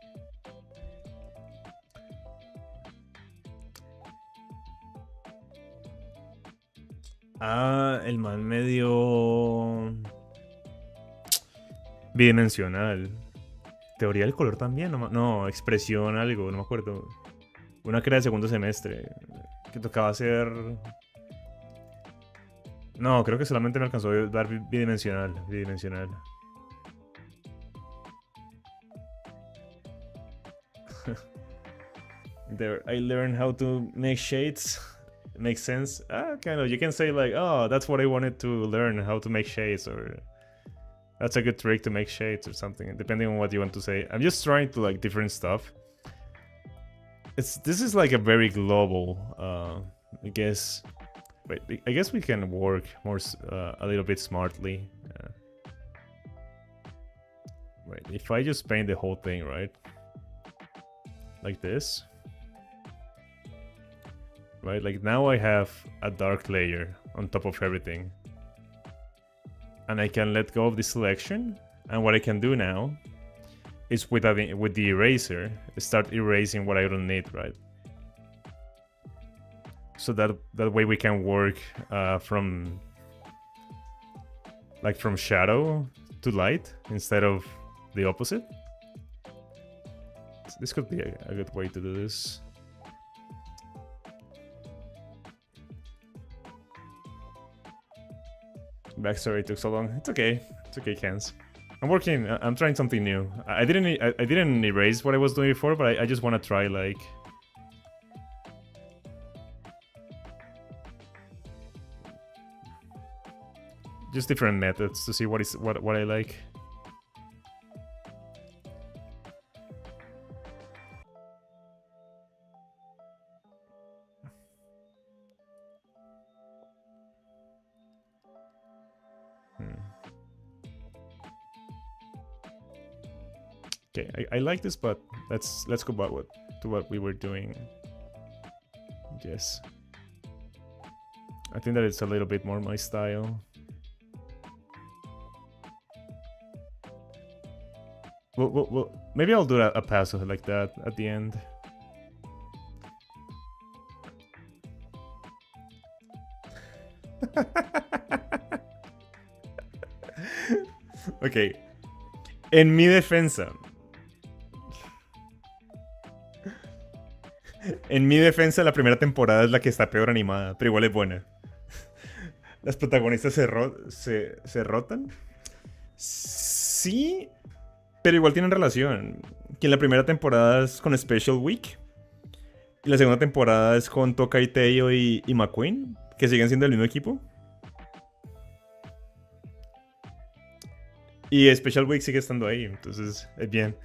Ah, el man medio bidimensional. Teoría del color también, no, expresión algo, no me acuerdo. Una que era de segundo semestre, que tocaba hacer... No, creo que solamente me alcanzó a dar bidimensional. There, I learned how to make shades. Makes sense. Kind of. You can say like, oh, that's what I wanted to learn, how to make shades, or That's a good trick to make shades or something, depending on what you want to say. I'm just trying to like different stuff. This is like a very global, I guess. Wait, I guess we can work more a little bit smartly. Wait, if I just paint the whole thing, right? Like this. Right, like now I have a dark layer on top of everything. And I can let go of the selection. And what I can do now is with the eraser, start erasing what I don't need, right? So that way we can work from shadow to light instead of the opposite. This could be a good way to do this. Backstory took so long. It's okay. It's okay, Cans. I'm trying something new. I didn't erase what I was doing before, but I just want to try like just different methods to see what I like. Okay, I like this, but let's go back to what we were doing. Yes, I think that it's a little bit more my style. Well, maybe I'll do a paso like that at the end. Ok. En mi defensa. En mi defensa, la primera temporada es la que está peor animada, pero igual es buena. Las protagonistas se rotan. Sí, pero igual tienen relación. Que en la primera temporada es con Special Week. Y la segunda temporada es con Toka y Teo y McQueen, que siguen siendo el mismo equipo. Y Special Week sigue estando ahí, entonces es bien.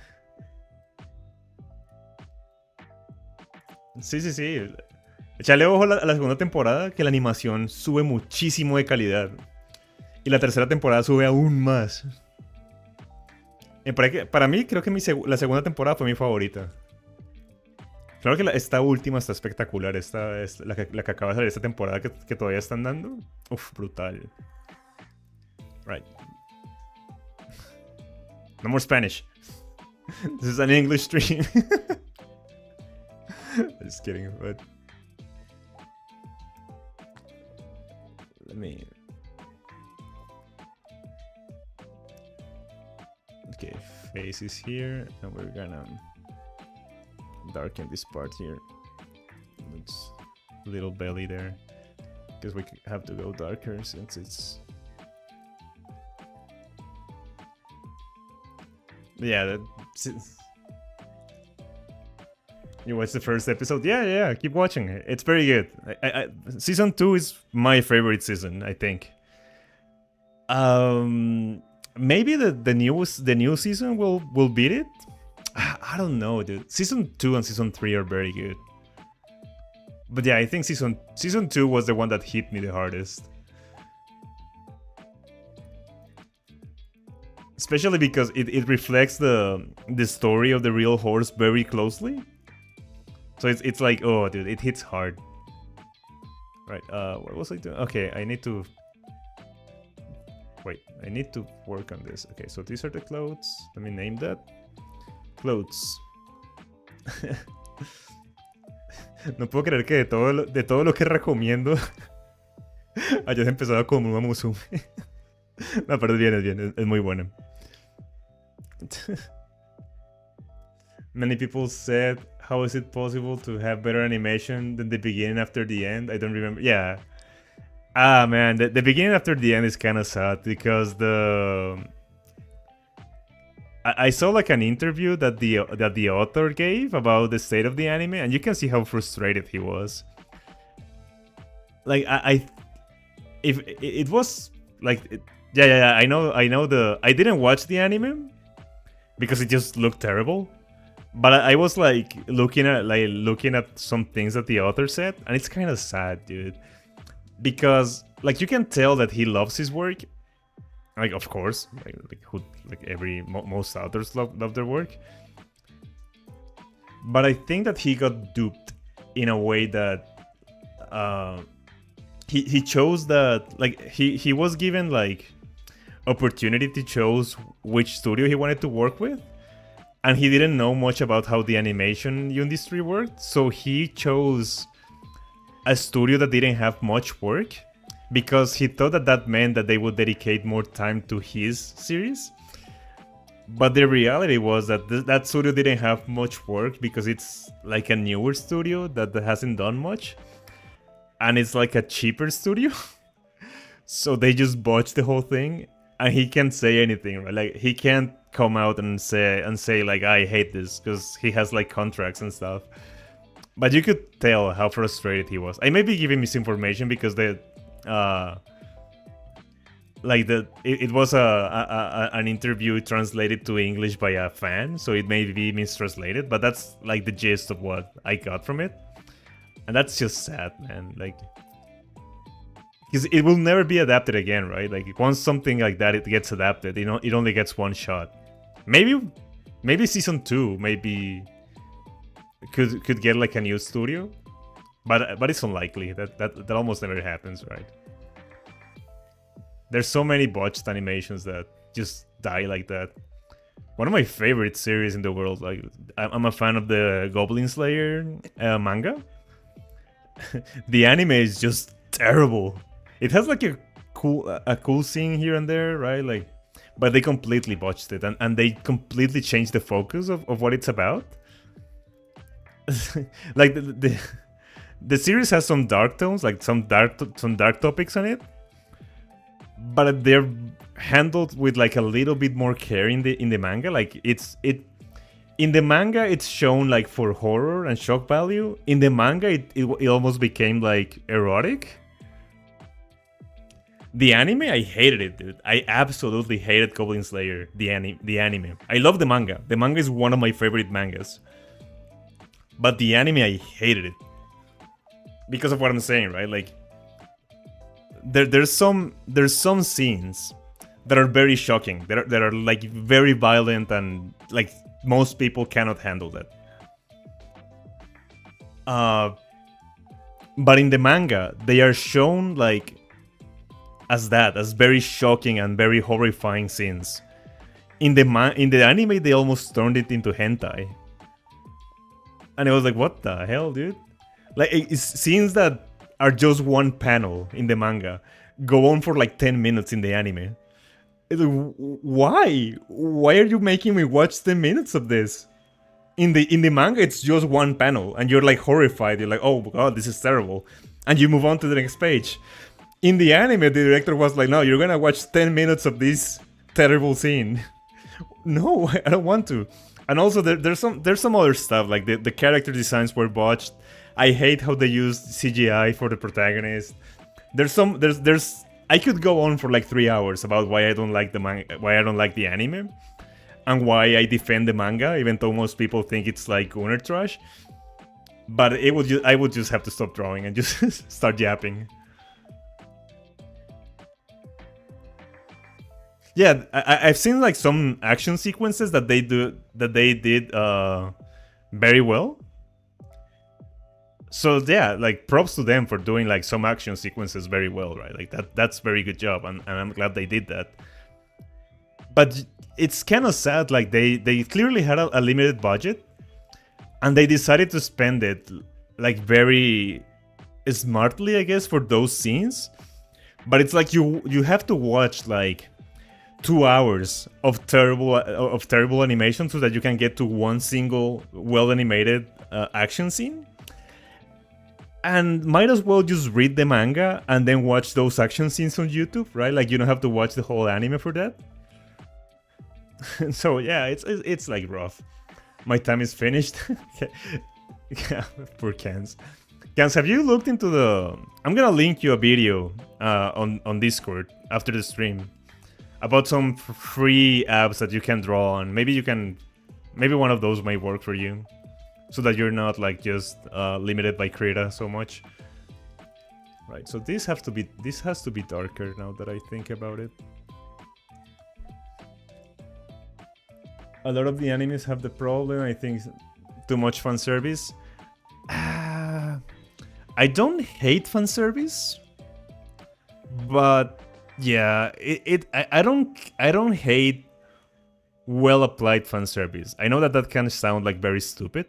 Sí. Echale ojo a la segunda temporada, que la animación sube muchísimo de calidad. Y la tercera temporada sube aún más. Para mí, creo que la segunda temporada fue mi favorita. Claro que esta última está espectacular. Esta es la que acaba de salir esta temporada que todavía están dando. Uf, brutal. Right. No more Spanish. This is an English stream. Just kidding, but let me. Okay, face is here, and we're gonna darken this part here. Looks a little belly there, because we have to go darker since it's. Yeah, you watched the first episode? Yeah, keep watching. It's very good. Season 2 is my favorite season, I think. Maybe the new season will beat it. I don't know, dude. Season 2 and season 3 are very good. But yeah, I think season 2 was the one that hit me the hardest. Especially because it reflects the story of the real horse very closely. So it's like, oh, dude, it hits hard. Right, what was I doing? Okay, I need to work on this. Okay, so these are the clothes. Let me name that. Clothes. No puedo creer que de todo lo que recomiendo hayas empezado con una Musume. No, pero es bien, es muy buena. Many people said, how is it possible to have better animation than the beginning after the end? I don't remember. Yeah. Ah, man, the beginning after the end is kind of sad because I saw like an interview that the author gave about the state of the anime, and you can see how frustrated he was. Like if it was like Yeah. I know the. I didn't watch the anime because it just looked terrible. But I was like looking at some things that the author said, and it's kind of sad, dude. Because like you can tell that he loves his work. Like of course, most authors love their work. But I think that he got duped in a way that he chose that, like he was given like opportunity to choose which studio he wanted to work with, and he didn't know much about how the animation industry worked, so he chose a studio that didn't have much work because he thought that that meant that they would dedicate more time to his series. But the reality was that that studio didn't have much work because it's like a newer studio that hasn't done much, and it's like a cheaper studio. So they just botched the whole thing, and he can't say anything, right? Like he can't come out and say like I hate this because he has like contracts and stuff. But you could tell how frustrated he was. I may be giving misinformation because it was an interview translated to English by a fan, so it may be mistranslated, but that's like the gist of what I got from it. And that's just sad, man. Like, because it will never be adapted again, right? Like once something like that it gets adapted, it only gets one shot. Maybe season 2 maybe could get like a new studio, but it's unlikely. That almost never happens, right? There's so many botched animations that just die like that. One of my favorite series in the world, like I'm a fan of the Goblin Slayer manga. The anime is just terrible. It has like a cool scene here and there, right? Like, but they completely botched it, and they completely changed the focus of what it's about. Like the series has some dark tones, like some dark topics on it, but they're handled with like a little bit more care in the manga. Like in the manga it's shown like for horror and shock value. In the manga it almost became like erotic. The anime, I hated it, dude. I absolutely hated Goblin Slayer, the anime. I love the manga. The manga is one of my favorite mangas. But the anime, I hated it. Because of what I'm saying, right? Like, there's some scenes that are very shocking. That are like very violent, and like most people cannot handle that. But in the manga, they are shown like as very shocking and very horrifying scenes. In the anime, they almost turned it into hentai. And it was like, what the hell, dude? Like, it's scenes that are just one panel in the manga go on for like 10 minutes in the anime. It's like, why? Why are you making me watch 10 minutes of this? In the manga, it's just one panel, and you're like horrified. You're like, oh god, this is terrible. And you move on to the next page. In the anime, the director was like, no, you're gonna watch 10 minutes of this terrible scene. No, I don't want to. And also, there's some other stuff, like the character designs were botched. I hate how they used CGI for the protagonist. I could go on for like 3 hours about why I don't like why I don't like the anime, and why I defend the manga, even though most people think it's like gunner trash. But I would just have to stop drawing and just start yapping. Yeah, I've seen like some action sequences that they did very well. So yeah, like props to them for doing like some action sequences very well, right? Like that's very good job, and I'm glad they did that. But it's kind of sad, like they clearly had a limited budget, and they decided to spend it like very smartly, I guess, for those scenes. But it's like you have to watch like 2 hours of terrible animation so that you can get to one single well animated action scene. And might as well just read the manga and then watch those action scenes on YouTube, right? Like you don't have to watch the whole anime for that. So yeah, it's like rough. My time is finished. Yeah, poor Cans. Cans, have you looked into the? I'm gonna link you a video on Discord after the stream. about some free apps that you can draw on. Maybe one of those may work for you, so that you're not like just limited by Krita so much. Right. So this has to be darker now that I think about it. A lot of the animes have the problem, I think, too much fan service. I don't hate fan service, but yeah, I don't hate well applied fan service. I know that can sound like very stupid,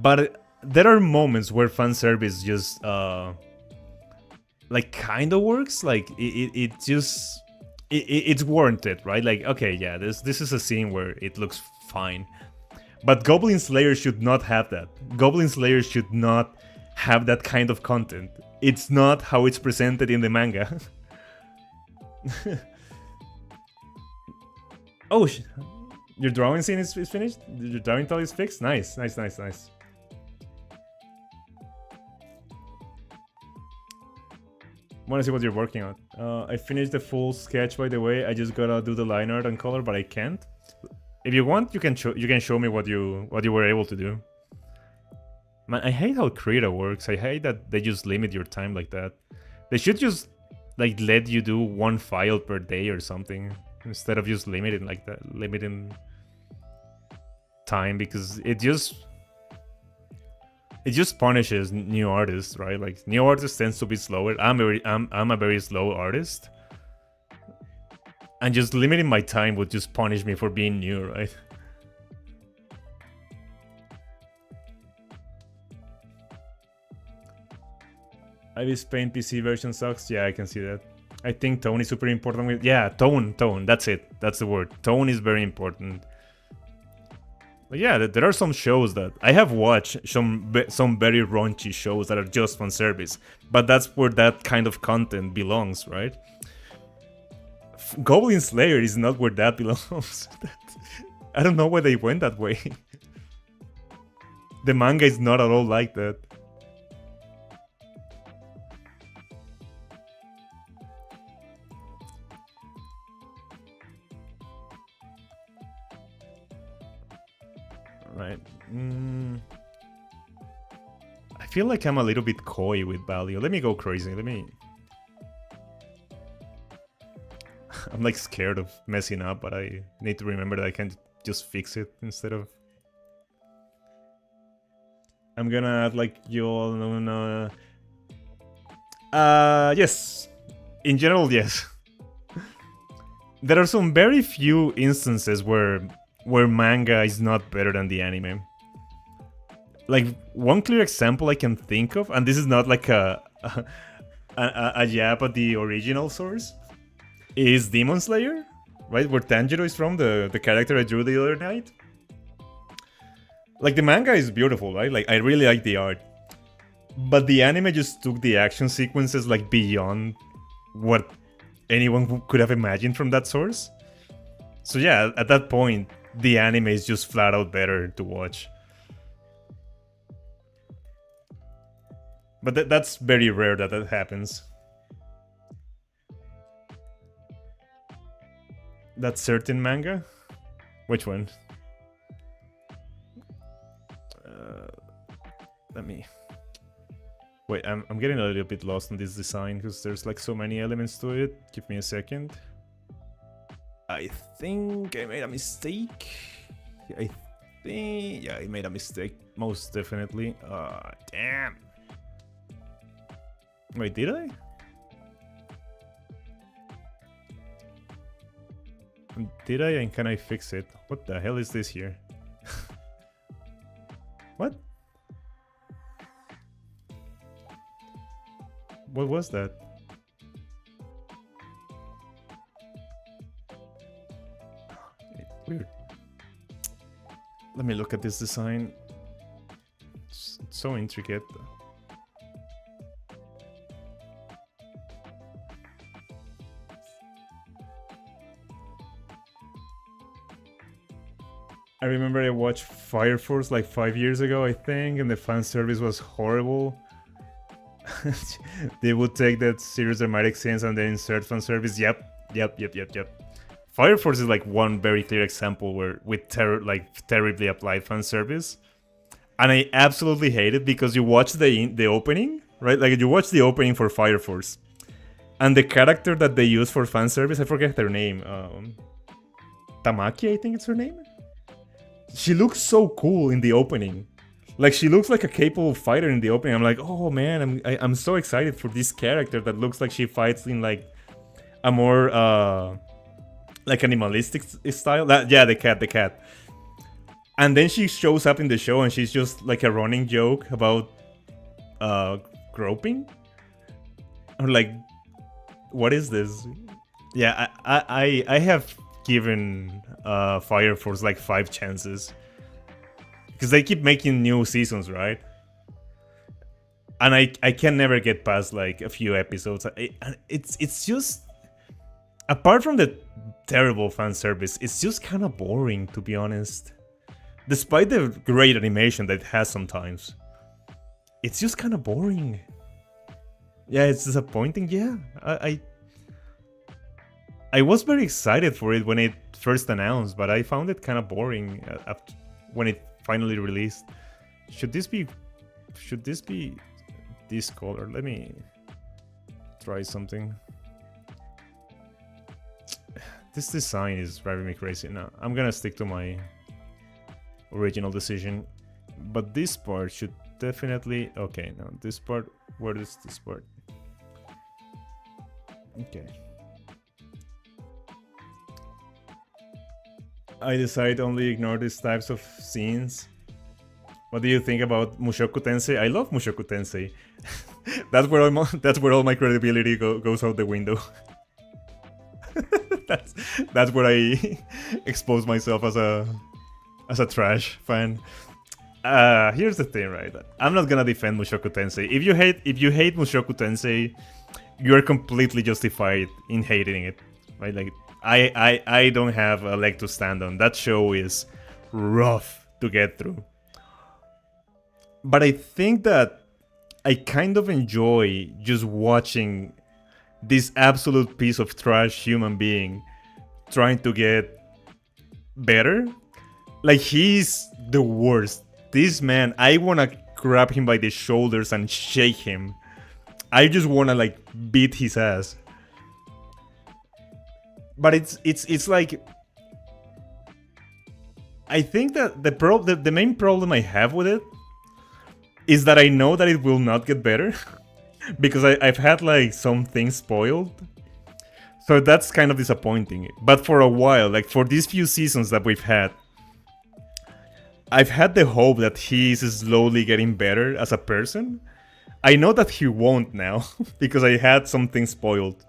but there are moments where fan service just like kind of works. Like it's warranted, right? Like, okay, yeah, this is a scene where it looks fine. But Goblin Slayer should not have that. Goblin Slayer should not have that kind of content. It's not how it's presented in the manga. Oh, your drawing scene is finished? Your drawing tile is fixed? Nice, nice, nice, nice. Wanna see what you're working on? I finished the full sketch, by the way. I just gotta do the line art and color, but I can't. If you want, you can show me what you were able to do. Man, I hate how Krita works. I hate that they just limit your time like that. They should just like let you do one file per day or something instead of just limiting like that, limiting time, because it just punishes new artists, right? Like new artists tends to be slower. I'm a very slow artist, and just limiting my time would just punish me for being new, right? Ivy's Paint PC version sucks. Yeah, I can see that. I think tone is super important with... Yeah, tone. That's it. That's the word. Tone is very important. But yeah, there are some shows that... I have watched some very raunchy shows that are just fan service. But that's where that kind of content belongs, right? Goblin Slayer is not where that belongs. I don't know why they went that way. The manga is not at all like that. Right. I feel like I'm a little bit coy with value. Let me go crazy. I'm like scared of messing up, but I need to remember that I can just fix it instead of... I'm gonna add like you all know. Yes. In general, yes. There are some very few instances where manga is not better than the anime. Like, one clear example I can think of, and this is not like a jab at the original source, is Demon Slayer, right? Where Tanjiro is from, the character I drew the other night. Like, the manga is beautiful, right? Like, I really like the art. But the anime just took the action sequences, like, beyond what anyone could have imagined from that source. So yeah, at that point, the anime is just flat out better to watch. But that's very rare that happens. That certain manga? Which one? Let me... Wait, I'm getting a little bit lost in this design because there's like so many elements to it. Give me a second. I think I made a mistake. Yeah, I made a mistake. Most definitely. Damn. Wait, did I? Did I? And can I fix it? What the hell is this here? What? What was that? Weird. Let me look at this design. It's so intricate. I remember I watched Fire Force like 5 years ago, I think, and the fan service was horrible. They would take that serious dramatic scenes and then insert fan service. Yep, Yep. Fire Force is like one very clear example where with terribly applied fan service, and I absolutely hate it because you watch the opening, right? Like you watch the opening for Fire Force, and the character that they use for fan service, I forget their name. Tamaki, I think it's her name. She looks so cool in the opening. Like she looks like a capable fighter in the opening. I'm like, oh man, I'm so excited for this character that looks like she fights in like a more like animalistic style. Yeah, the cat. And then she shows up in the show and she's just like a running joke about groping. I'm like, what is this? Yeah, I have given Fire Force like 5 chances because they keep making new seasons, right? And I can never get past like a few episodes. It's just, apart from the terrible fan service, it's just kind of boring, to be honest. Despite the great animation that it has sometimes, it's just kind of boring. Yeah, it's disappointing. Yeah, I was very excited for it when it first announced, but I found it kind of boring after, when it finally released. Should this be this color? Let me try something. This design is driving me crazy. No, I'm gonna stick to my original decision, but this part should definitely, okay, no, this part, where is this part? Okay, I decide only ignore these types of scenes. What do you think about Mushoku Tensei? I love Mushoku Tensei. that's where all my credibility goes out the window. that's where I expose myself as a trash fan. Here's the thing, right? I'm not gonna defend Mushoku Tensei. If you hate Mushoku Tensei, you're completely justified in hating it, right? Like I don't have a leg to stand on. That show is rough to get through. But I think that I kind of enjoy just watching this absolute piece of trash human being trying to get better. Like, he's the worst. This man, I wanna grab him by the shoulders and shake him. I just wanna like beat his ass. But it's like, I think that the main problem I have with it is that I know that it will not get better because I've had like some things spoiled. So that's kind of disappointing. But for a while, like for these few seasons that we've had, I've had the hope that he's slowly getting better as a person. I know that he won't now because I had something spoiled.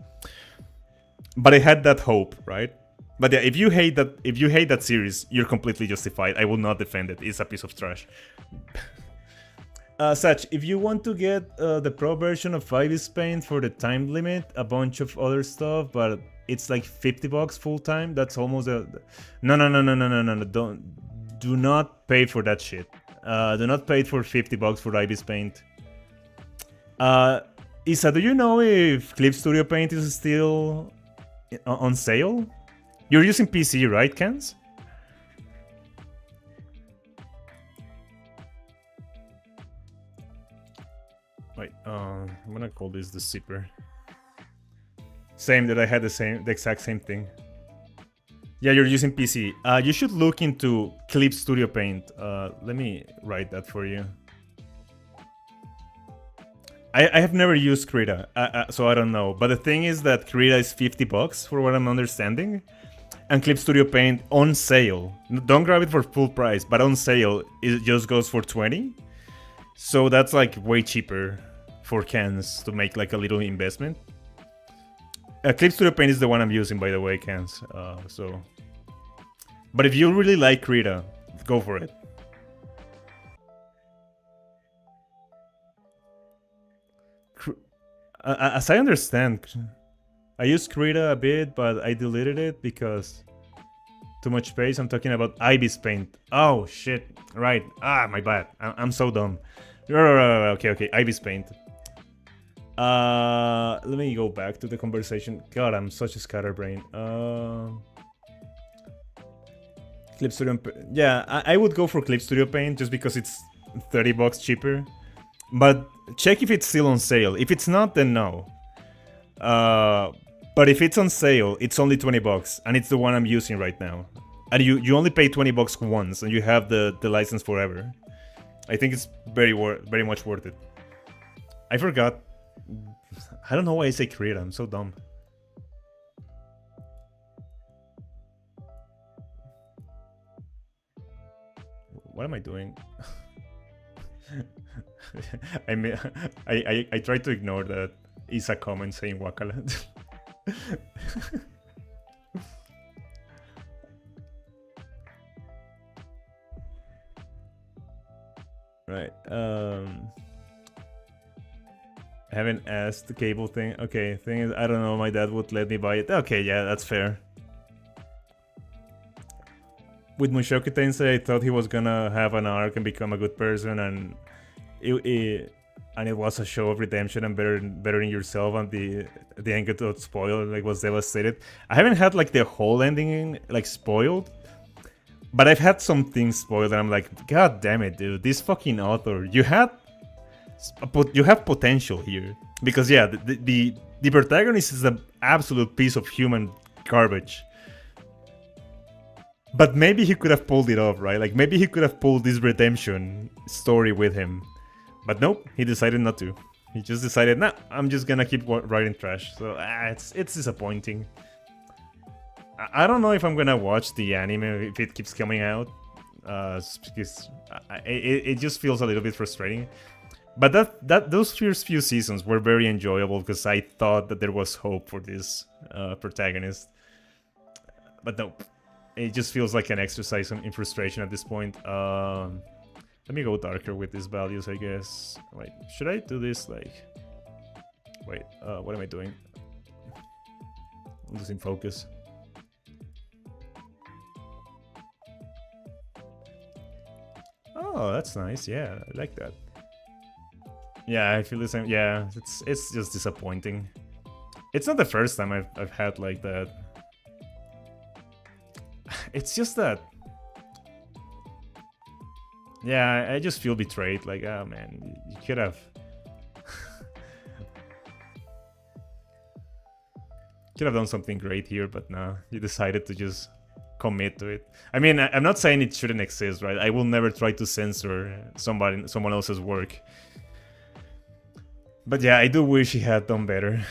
But I had that hope, right? But yeah, if you hate that series, you're completely justified. I will not defend it. It's a piece of trash. Such, if you want to get the pro version of Ibis Paint for the time limit, a bunch of other stuff, but it's like $50 full time. That's almost a no. Do not pay for that shit. Do not pay for $50 for Ibis Paint. Isa, do you know if Clip Studio Paint is still on sale? You're using PC, right, Kens? Wait, I'm gonna call this the zipper. Same, that I had the exact same thing. Yeah, you're using PC. You should look into Clip Studio Paint. Let me write that for you. I have never used Krita, so I don't know. But the thing is that Krita is $50 for what I'm understanding. And Clip Studio Paint on sale. Don't grab it for full price, but on sale it just goes for 20. So that's like way cheaper for Cans to make like a little investment. Clip Studio Paint is the one I'm using, by the way, Cans. But if you really like Krita, go for it. As I understand, I used Krita a bit, but I deleted it because too much space. I'm talking about Ibis Paint. Oh shit! Right. My bad. I'm so dumb. Okay. Ibis Paint. Let me go back to the conversation. God, I'm such a scatterbrain. Clip Studio. Yeah, I would go for Clip Studio Paint just because it's $30 cheaper. But check if it's still on sale. If it's not, then no. But if it's on sale, it's only $20, and it's the one I'm using right now. And you only pay $20 once, and you have the license forever. I think it's very much worth it. I forgot. I don't know why I say Korea. I'm so dumb. What am I doing? I tried to ignore that Isa comment saying Wakala. Right. I haven't asked the cable thing. Okay, thing is, I don't know. My dad would let me buy it. Okay, yeah, that's fair. With Mushoku Tensei, I thought he was gonna have an arc and become a good person, and it was a show of redemption and bettering yourself, and the end got spoiled, like was devastated. I haven't had like the whole ending like spoiled, but I've had some things spoiled, and I'm like, God damn it, dude! This fucking author, you have potential here, because yeah, the protagonist is an absolute piece of human garbage. But maybe he could have pulled it off, right? Like maybe he could have pulled this redemption story with him. But nope, he decided not to. He just decided, nah, I'm just gonna keep writing trash. So it's disappointing. I don't know if I'm gonna watch the anime if it keeps coming out, because it just feels a little bit frustrating. But those first few seasons were very enjoyable because I thought that there was hope for this protagonist. But nope, it just feels like an exercise in frustration at this point. Let me go darker with these values, I guess. Wait, should I do this like... Wait, what am I doing? I'm losing focus. Oh, that's nice. Yeah, I like that. Yeah, I feel the same. Yeah, it's just disappointing. It's not the first time I've had like that. It's just that... Yeah, I just feel betrayed. Like, oh man, you could have... could have done something great here, but no, you decided to just commit to it. I mean, I'm not saying it shouldn't exist, right? I will never try to censor someone else's work. But yeah, I do wish he had done better.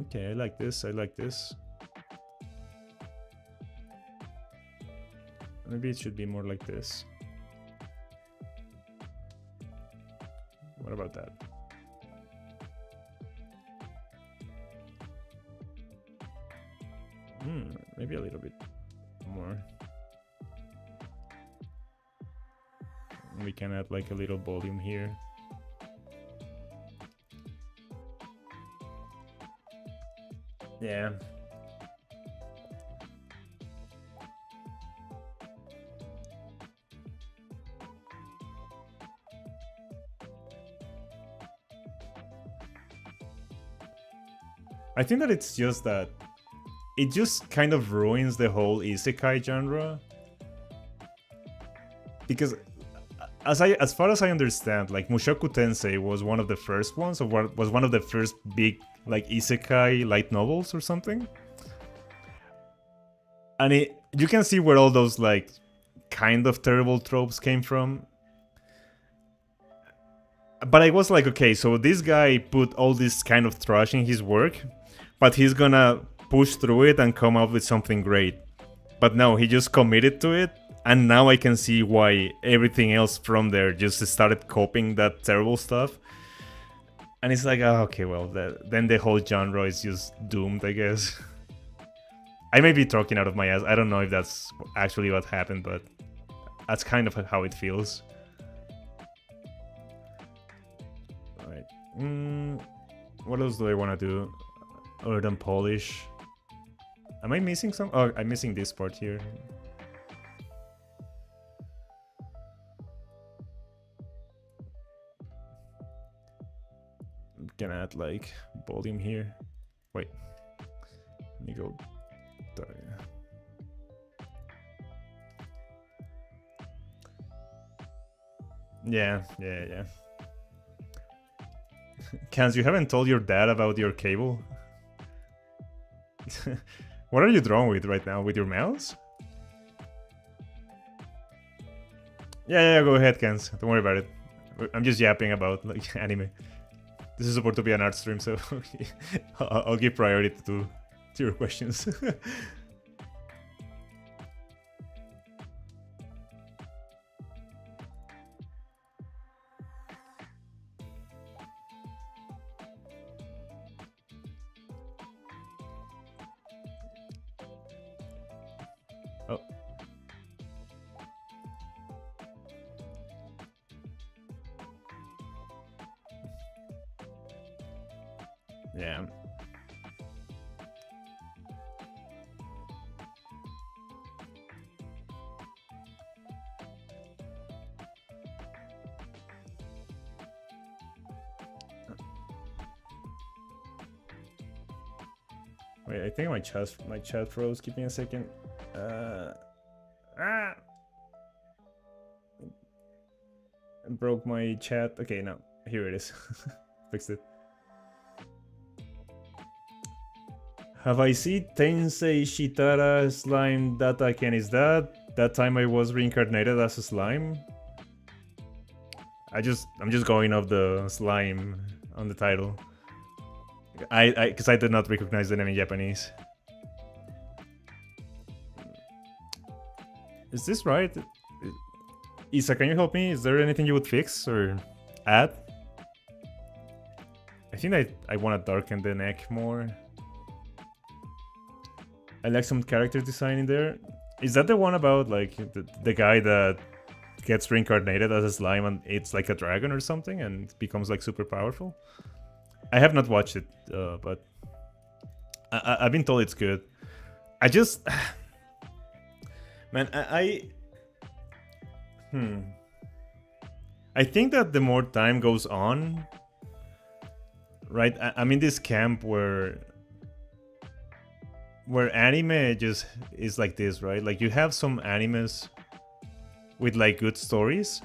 Okay, I like this, I like this. Maybe it should be more like this. What about that? Maybe a little bit more. We can add like a little volume here. Yeah. I think that it's just that it just kind of ruins the whole isekai genre. Because as far as I understand, like Mushoku Tensei was one of the first ones, or was one of the first big like isekai light novels or something. And you can see where all those like kind of terrible tropes came from. But I was like, okay, so this guy put all this kind of trash in his work, but he's gonna push through it and come up with something great. But no, he just committed to it, and now I can see why everything else from there just started copying that terrible stuff. And it's like, oh, okay, well, then the whole genre is just doomed, I guess. I may be talking out of my ass. I don't know if that's actually what happened, but that's kind of how it feels. Alright. What else do I want to do other than polish? Am I missing some? Oh, I'm missing this part here. Can add like volume here. Wait, let me go there. Yeah. Kans, you haven't told your dad about your cable? What are you drawing with right now? With your mouse? Yeah, go ahead, Kans. Don't worry about it. I'm just yapping about like anime. This is supposed to be an art stream, so I'll give priority to your questions. Oh. Yeah. Wait, I think my chat froze. Give me a second. Broke my chat. Okay, now here it is. Fixed it. Have I seen Tensei Shitara slime data again? Is that time I was reincarnated as a slime? I'm just going off the slime on the title. Because I did not recognize the name in Japanese. Is this right? Isa, can you help me? Is there anything you would fix or add? I think I want to darken the neck more. I like some character design in there. Is that the one about like the guy that gets reincarnated as a slime and it's like a dragon or something and becomes like super powerful? I have not watched it, but I've been told it's good. I just... Man, I think that the more time goes on, right? I'm in this camp where anime just is like this, right? Like you have some animes with like good stories,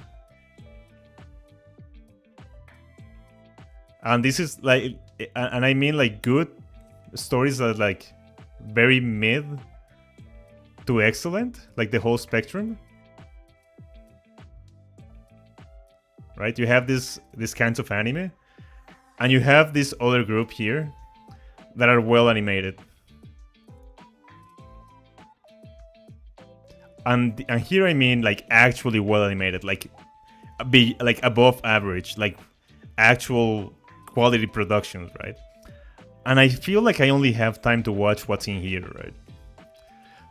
and this is like, and I mean like good stories that are like very mid to excellent, like the whole spectrum, right? You have these kinds of anime, and you have this other group here that are well animated. And here I mean like actually well animated, like above average, like actual quality productions, right? And I feel like I only have time to watch what's in here, right?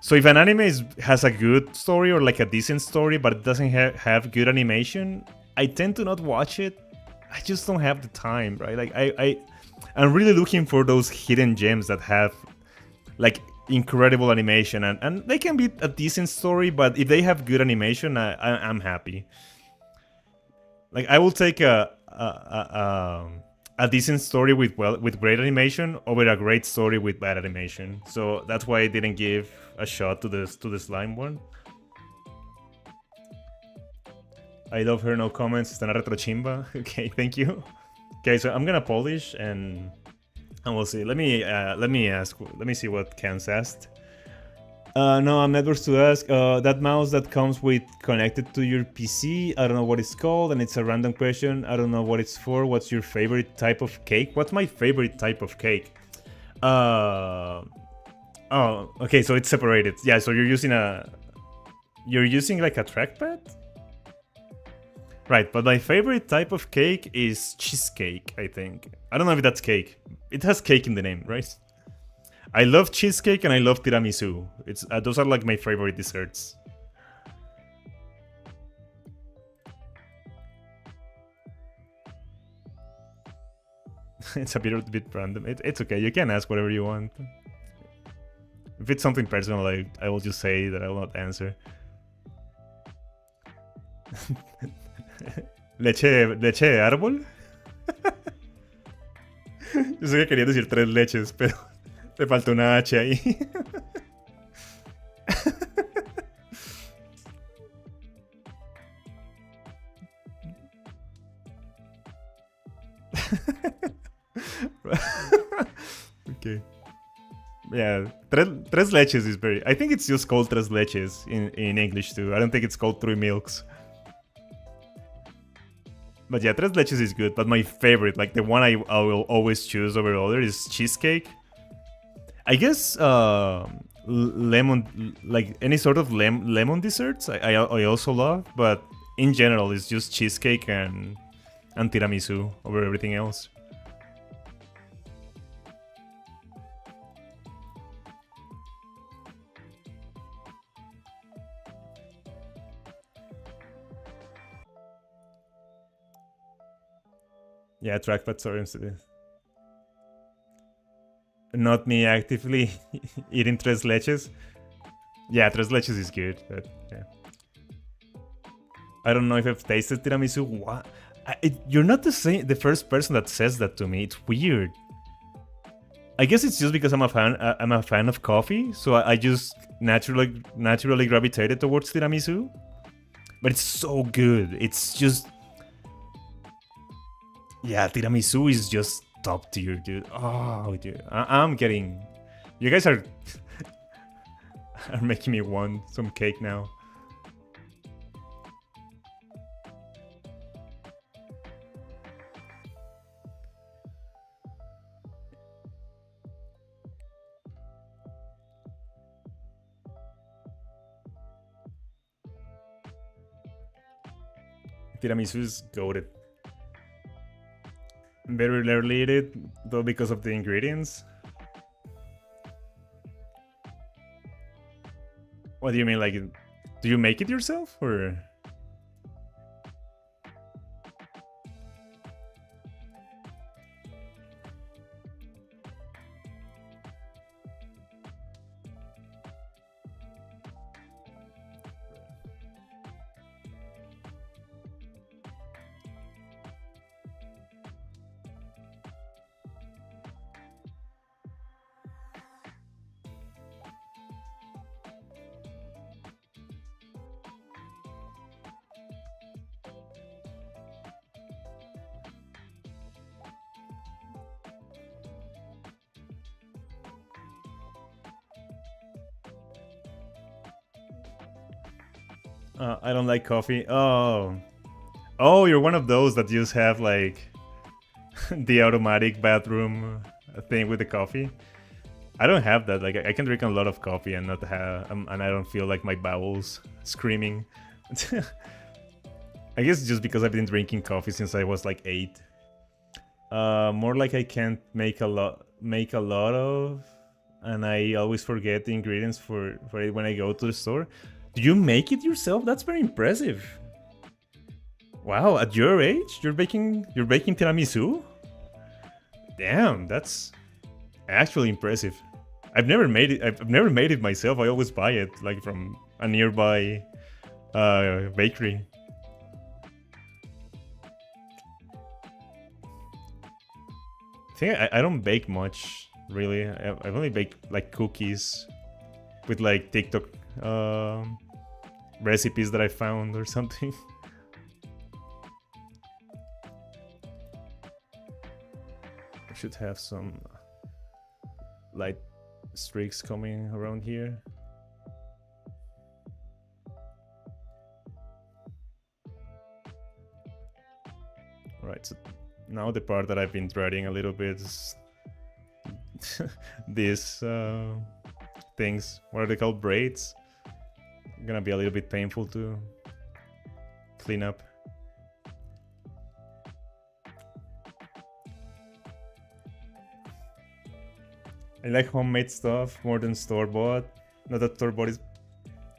So if an anime has a good story or like a decent story, but it doesn't have good animation, I tend to not watch it. I just don't have the time, right? Like I'm really looking for those hidden gems that have like incredible animation, and they can be a decent story, but if they have good animation, I'm happy. Like I will take a decent story with great animation over a great story with bad animation. So that's why I didn't give a shot to the slime one. I love her, no comments. Está na retrochimba. Okay, thank you. Okay, so I'm gonna polish and we'll see. Let me see what Kans asked. No, I'm networks to ask. That mouse that comes with connected to your PC, I don't know what it's called, and it's a random question. I don't know what it's for. What's your favorite type of cake? What's my favorite type of cake? Oh, okay, so it's separated. Yeah, so you're using like a trackpad? Right, but my favorite type of cake is cheesecake, I think. I don't know if that's cake. It has cake in the name, right? I love cheesecake and I love tiramisu. It's those are like my favorite desserts. It's a bit random. It's okay. You can ask whatever you want. If it's something personal, I will just say that I will not answer. ¿Leche de árbol? Yo sé que quería decir 3 leches, pero te faltó una H ahí. Okay. Yeah, tres leches is very... I think it's just called tres leches in English too. I don't think it's called 3 milks. But yeah, tres leches is good. But my favorite, like the one I will always choose over other, is cheesecake. I guess lemon, like any sort of lemon desserts, I also love. But in general, it's just cheesecake and tiramisu over everything else. Yeah, trackpads are instead. Not me actively eating tres leches. Yeah, tres leches is good, but yeah. I don't know if I've tasted tiramisu. What? You're not the first person that says that to me. It's weird. I guess it's just because I'm a fan of coffee, so I just naturally gravitated towards tiramisu. But it's so good. It's just... Yeah, tiramisu is just top tier, dude. Oh, dude. I'm getting... You guys are... are making me want some cake now. Tiramisu is goated. Very rarely eat it, though, because of the ingredients. What do you mean, like, do you make it yourself, or...? I don't like coffee. Oh, you're one of those that just have like the automatic bathroom thing with the coffee. I don't have that. Like I can drink a lot of coffee and not have, and I don't feel like my bowels screaming. I guess just because I've been drinking coffee since I was like 8. More like I can't make a lot of, and I always forget the ingredients for it when I go to the store. Do you make it yourself? That's very impressive. Wow, at your age, you're baking tiramisu? Damn, that's actually impressive. I've never made it myself. I always buy it like from a nearby bakery. I think I don't bake much, really. I've only baked like cookies with like TikTok recipes that I found or something. I should have some light streaks coming around here. Alright, so now the part that I've been dreading a little bit is these things. What are they called? Braids? Gonna be a little bit painful to clean up. I like homemade stuff more than store-bought. Not that store-bought is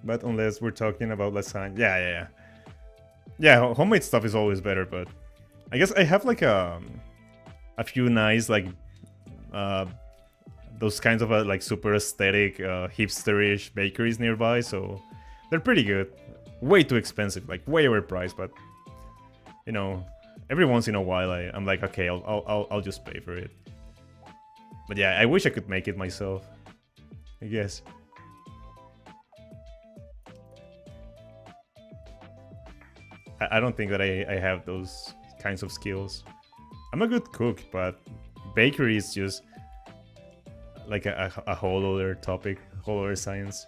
bad unless we're talking about lasagna. Yeah, homemade stuff is always better, but I guess I have like a few nice like those kinds of like super aesthetic, hipsterish bakeries nearby, so they're pretty good. Way too expensive, like way overpriced, but you know, every once in a while I'm like, okay, I'll just pay for it. But yeah, I wish I could make it myself, I guess. I don't think that I have those kinds of skills. I'm a good cook, but bakery is just like a whole other topic, whole other science.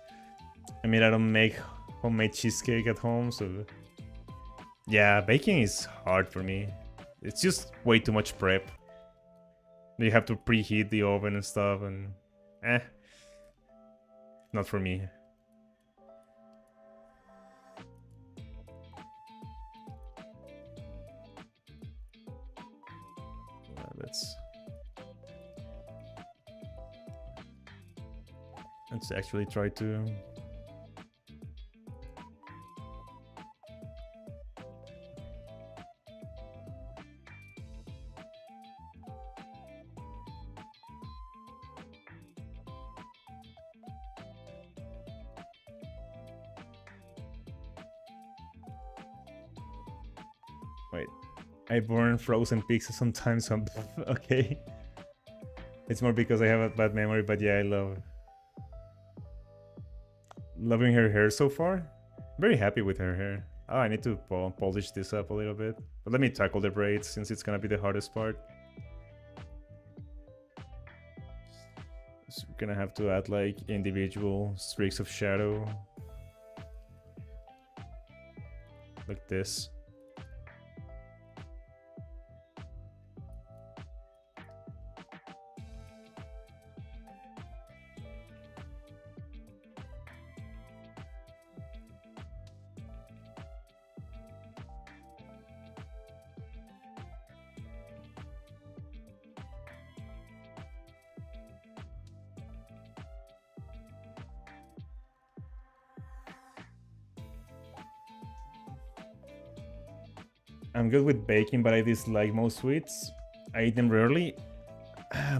I mean, I don't make homemade cheesecake at home, so yeah, baking is hard for me. It's just way too much prep. You have to preheat the oven and stuff, and not for me. Let's actually try to. Wait, I burn frozen pizza sometimes. So okay. It's more because I have a bad memory, but yeah, loving her hair so far. Very happy with her hair. Oh, I need to polish this up a little bit. But let me tackle the braids since it's gonna be the hardest part. So we're gonna have to add like individual streaks of shadow. Like this. I'm good with baking, but I dislike most sweets. I eat them rarely.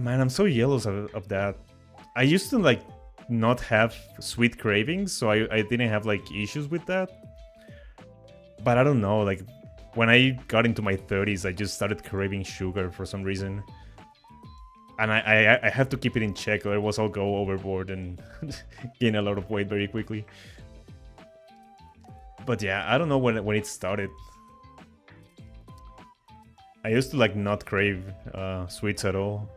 Man, I'm so jealous of that. I used to like not have sweet cravings, so I didn't have like issues with that. But I don't know, like when I got into my 30s, I just started craving sugar for some reason. And I have to keep it in check, otherwise I'll go overboard and gain a lot of weight very quickly. But yeah, I don't know when it started. I used to like not crave sweets at all.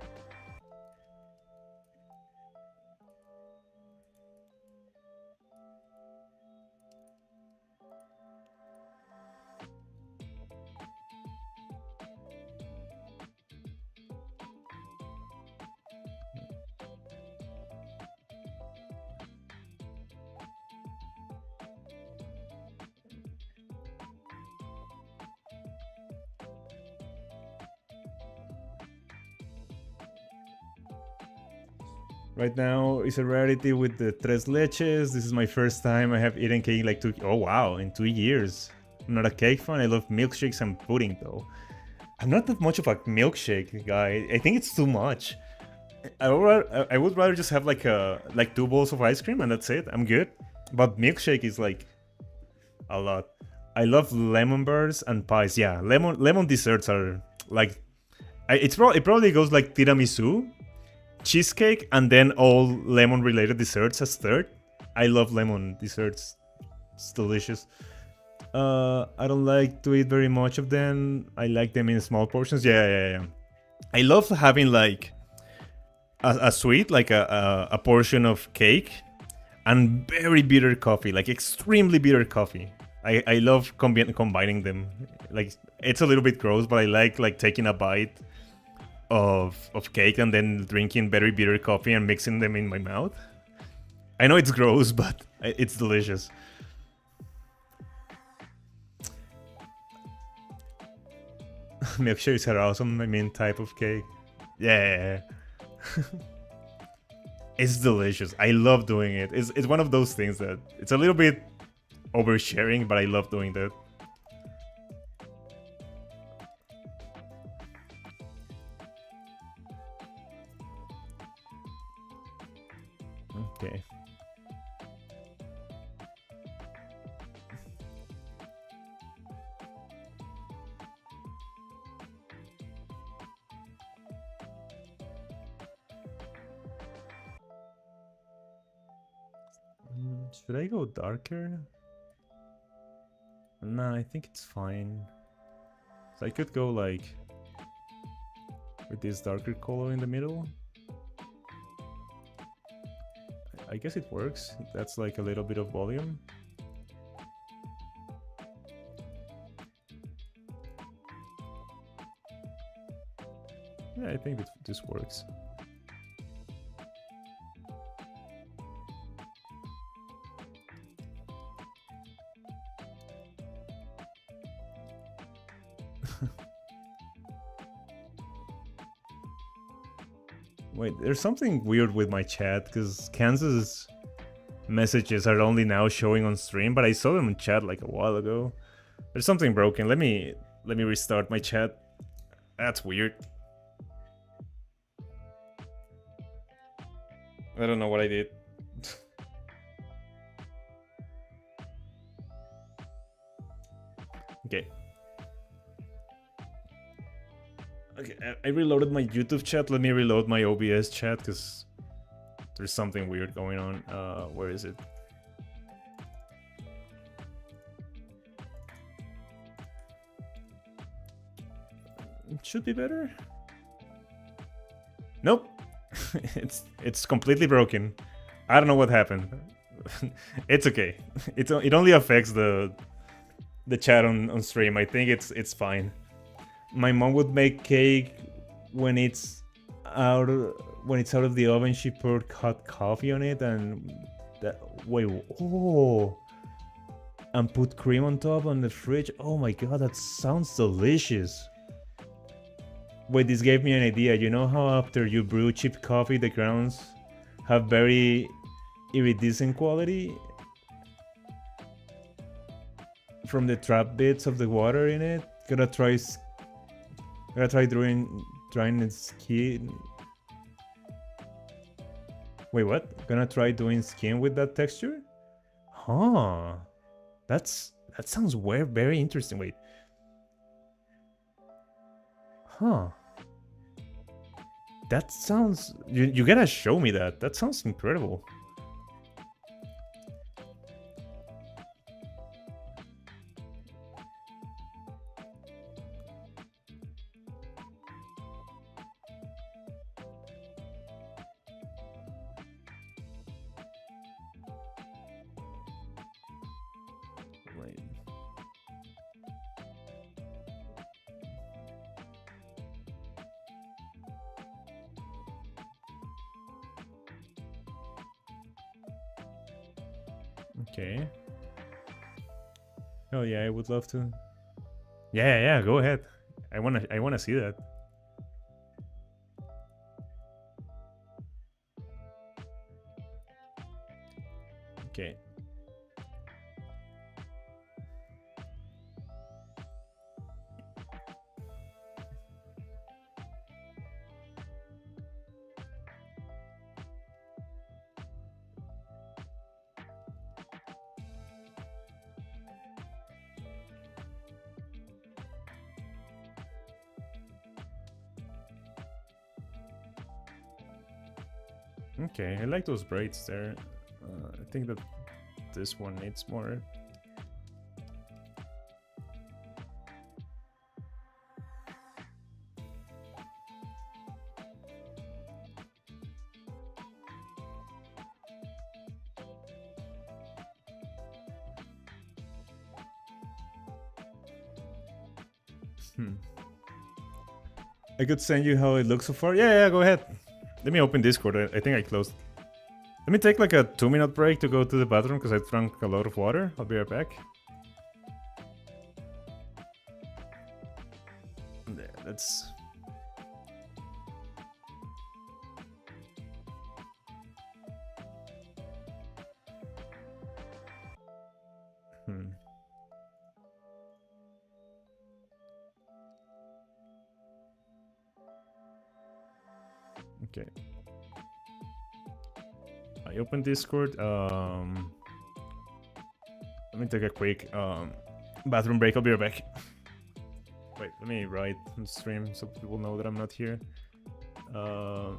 Right now, it's a rarity with the tres leches. This is my first time I have eaten cake like oh wow, in 2 years. I'm not a cake fan, I love milkshakes and pudding though. I'm not that much of a milkshake guy, I think it's too much. I would rather just have like 2 bowls of ice cream and that's it, I'm good. But milkshake is like a lot. I love lemon bars and pies, yeah, lemon desserts are like... it probably goes like tiramisu, cheesecake, and then all lemon related desserts as third. I love lemon desserts, it's delicious. I don't like to eat very much of them. I like them in small portions. Yeah. I love having like a sweet, like a portion of cake and very bitter coffee, like extremely bitter coffee. I love combining them. Like it's a little bit gross, but I like taking a bite of cake and then drinking very bitter coffee and mixing them in my mouth. I know it's gross, but it's delicious. Milkshakes are awesome. I mean, type of cake. Yeah. It's delicious. I love doing it. It's one of those things that it's a little bit oversharing, but I love doing that. Should I go darker? Nah, I think it's fine. So I could go like with this darker color in the middle. I guess it works. That's like a little bit of volume. Yeah, I think this works. Wait, there's something weird with my chat because Kansas messages are only now showing on stream, but I saw them in chat like a while ago. There's something broken. Let me restart my chat. That's weird. I don't know what I did. Okay. Okay, I reloaded my YouTube chat. Let me reload my OBS chat because there's something weird going on. Where is it? It should be better. Nope. it's completely broken. I don't know what happened. It's okay. It only affects the chat on stream. I think it's fine. My mom would make cake when it's out of the oven. She poured hot coffee on it and and put cream on top on the fridge. Oh my god, that sounds delicious. Wait, this gave me an idea. You know how after you brew cheap coffee, the grounds have very iridescent quality from the trap bits of the water in it? Gotta try drying the skin. Wait, what? Gonna try doing skin with that texture? Huh. That sounds very interesting. Wait. Huh. That sounds... You gotta show me that. That sounds incredible. Wait. Okay. Oh yeah, I would love to. Yeah, go ahead. I wanna see that. Okay. Okay, I like those braids there. I think that this one needs more. I could send you how it looks so far. Yeah, go ahead. Let me open Discord. I think I closed. Let me take like a 2-minute break to go to the bathroom because I drank a lot of water. I'll be right back. There, that's... Okay. I opened Discord. Let me take a quick bathroom break. I'll be right back. Wait, let me write on stream so people know that I'm not here. Where's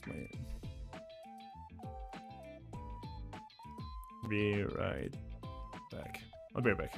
my... Be right back. I'll be right back.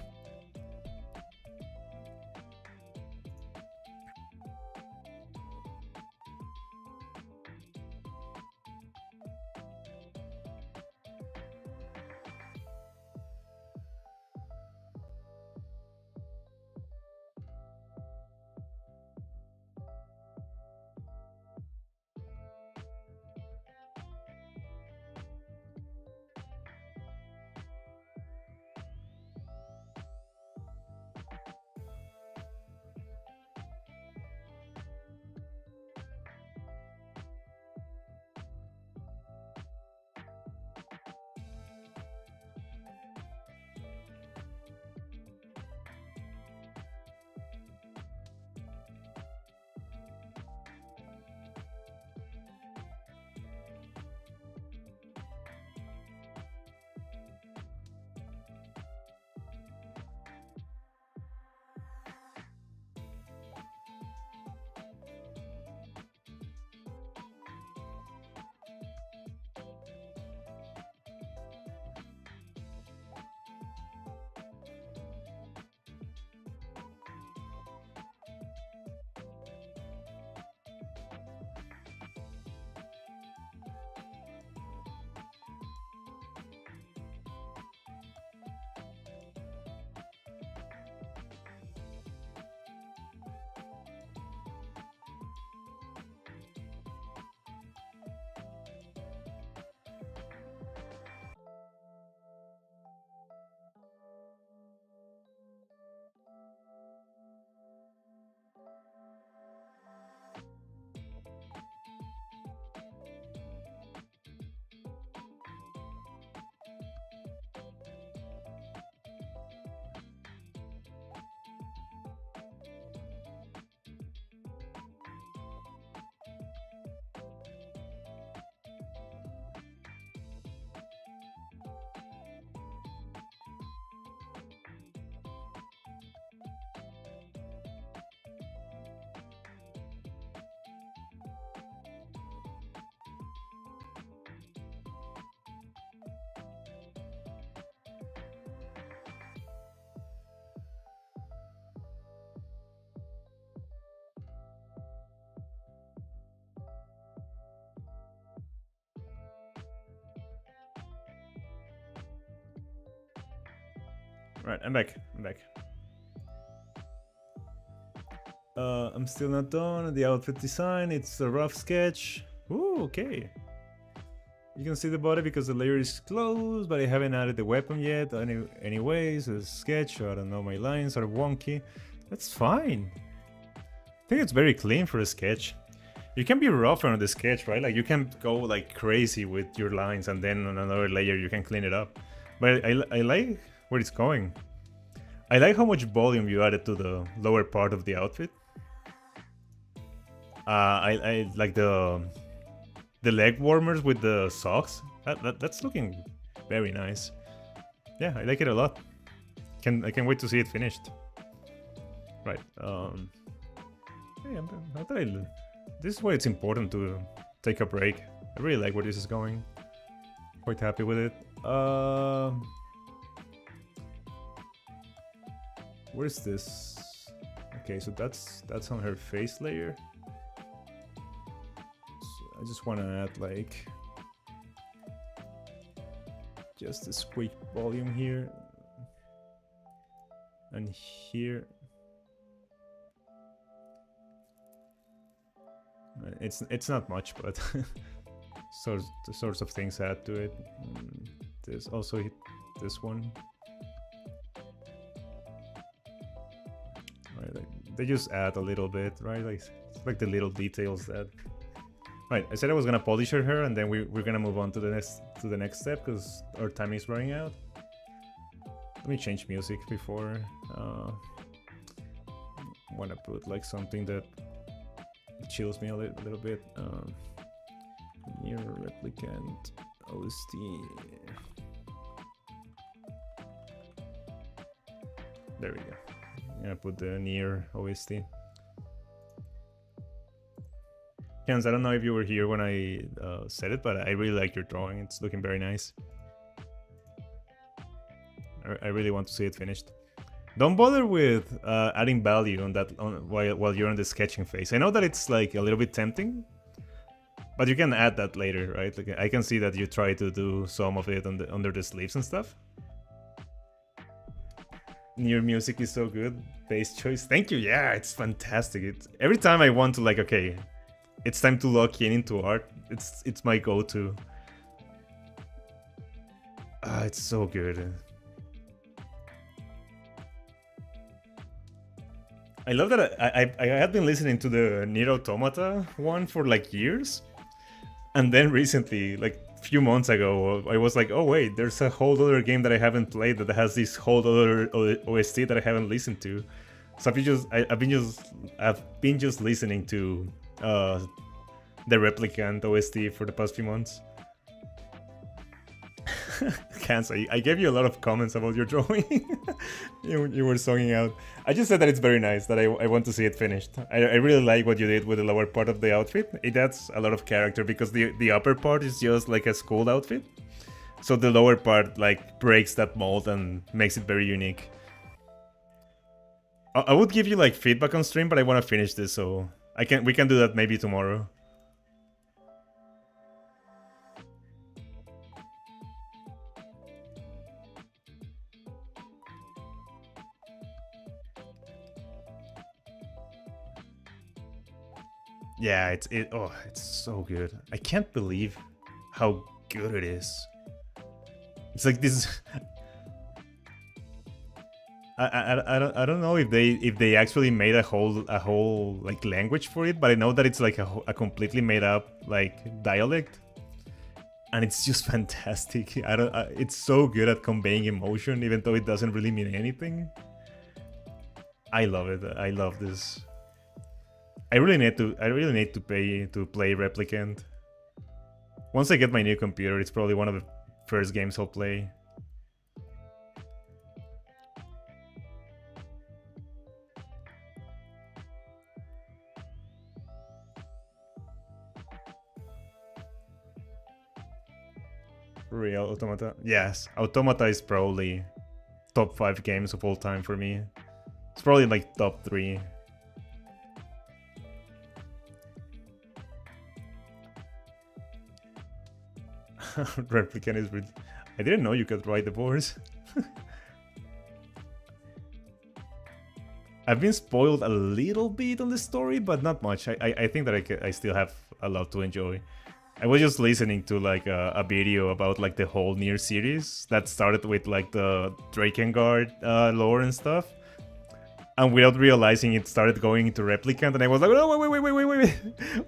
Right, I'm back. I'm still not done. The outfit design, it's a rough sketch. Ooh, okay. You can see the body because the layer is closed, but I haven't added the weapon yet. Anyways, a sketch, I don't know, my lines are wonky. That's fine. I think it's very clean for a sketch. You can be rougher on the sketch, right? Like you can go like crazy with your lines and then on another layer you can clean it up. But I like where it's going. I like how much volume you added to the lower part of the outfit. I like the leg warmers with the socks. That's looking very nice. Yeah, I like it a lot. I can't wait to see it finished. Right. Hey, this is why it's important to take a break. I really like where this is going. Quite happy with it. Where's this? Okay, so that's on her face layer. So I just want to add like just a squeak volume here and here. It's not much, but the sorts of things add to it. There's also this one. Right, like, they just add a little bit, right? Like the little details that. Right, I said I was gonna polish her hair, and then we're gonna move on to the next step because our time is running out. Let me change music before. Want to put like something that chills me a little bit. Near replicant OST. There we go. I'm gonna put the near OST. Hans, I don't know if you were here when I said it, but I really like your drawing. It's looking very nice. I really want to see it finished. Don't bother with adding value on that while you're in the sketching phase. I know that it's like a little bit tempting, but you can add that later, right? Like, I can see that you try to do some of it under the sleeves and stuff. Your music is so good. Bass choice. Thank you. Yeah, it's fantastic. Every time I want to, like, okay, it's time to lock in into art, it's my go-to. It's so good. I love that I had been listening to the Nier Automata one for like years, and then recently, like a few months ago, I was like, oh wait, there's a whole other game that I haven't played that has this whole other OST that I haven't listened to. So I've been just listening to the Replicant OST for the past few months. Can't say. I gave you a lot of comments about your drawing. you were songing out. I just said that it's very nice, that I want to see it finished. I really like what you did with the lower part of the outfit. It adds a lot of character because the upper part is just like a school outfit. So the lower part like breaks that mold and makes it very unique. I would give you like feedback on stream, but I want to finish this, so we can do that maybe tomorrow. Yeah, it's so good. I can't believe how good it is. It's like this. I don't know if they actually made a whole like language for it, but I know that it's like a completely made up like dialect, and it's just fantastic. It's so good at conveying emotion, even though it doesn't really mean anything. I love it. I love this. I really need to play Replicant. Once I get my new computer, it's probably one of the first games I'll play. For real, Automata? Yes, Automata is probably top 5 games of all time for me. It's probably like top 3. Replicant is really... I didn't know you could write the boards. I've been spoiled a little bit on the story, but not much. I think that I still have a lot to enjoy. I was just listening to like a video about like the whole Nier series that started with like the Drakengard lore and stuff. And without realizing it started going into Replicant, and I was like, oh, wait.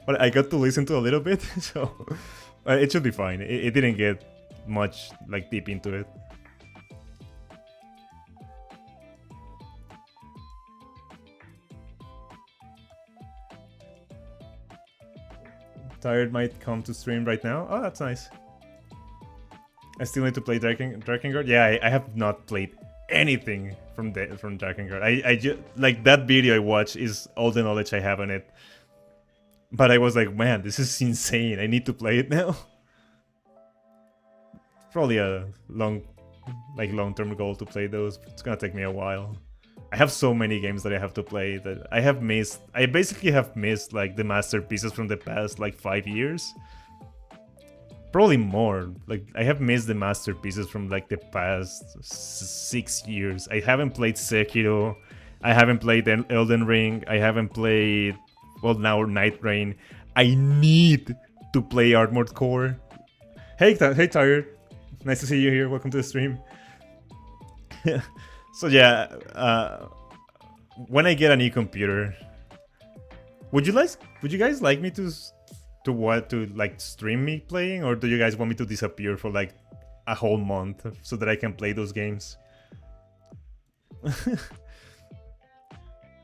But I got to listen to a little bit, so it should be fine. It didn't get much like deep into it. Tired might come to stream right now. Oh, that's nice. I still need to play Drakengard. Yeah, I have not played anything from Drakengard. I just like that video I watched is all the knowledge I have on it. But I was like, man, this is insane. I need to play it now. Probably a long-term goal to play those. It's gonna take me a while. I have so many games that I have to play that I have missed. I basically have missed like the masterpieces from the past like 5 years. Probably more. Like I have missed the masterpieces from like the past 6 years. I haven't played Sekiro. I haven't played Elden Ring. I haven't played, well, now Night Rain. I need to play Armored Core. Hey Tired. Nice to see you here. Welcome to the stream. So yeah, when I get a new computer, would you guys like me to like stream me playing, or do you guys want me to disappear for like a whole month so that I can play those games?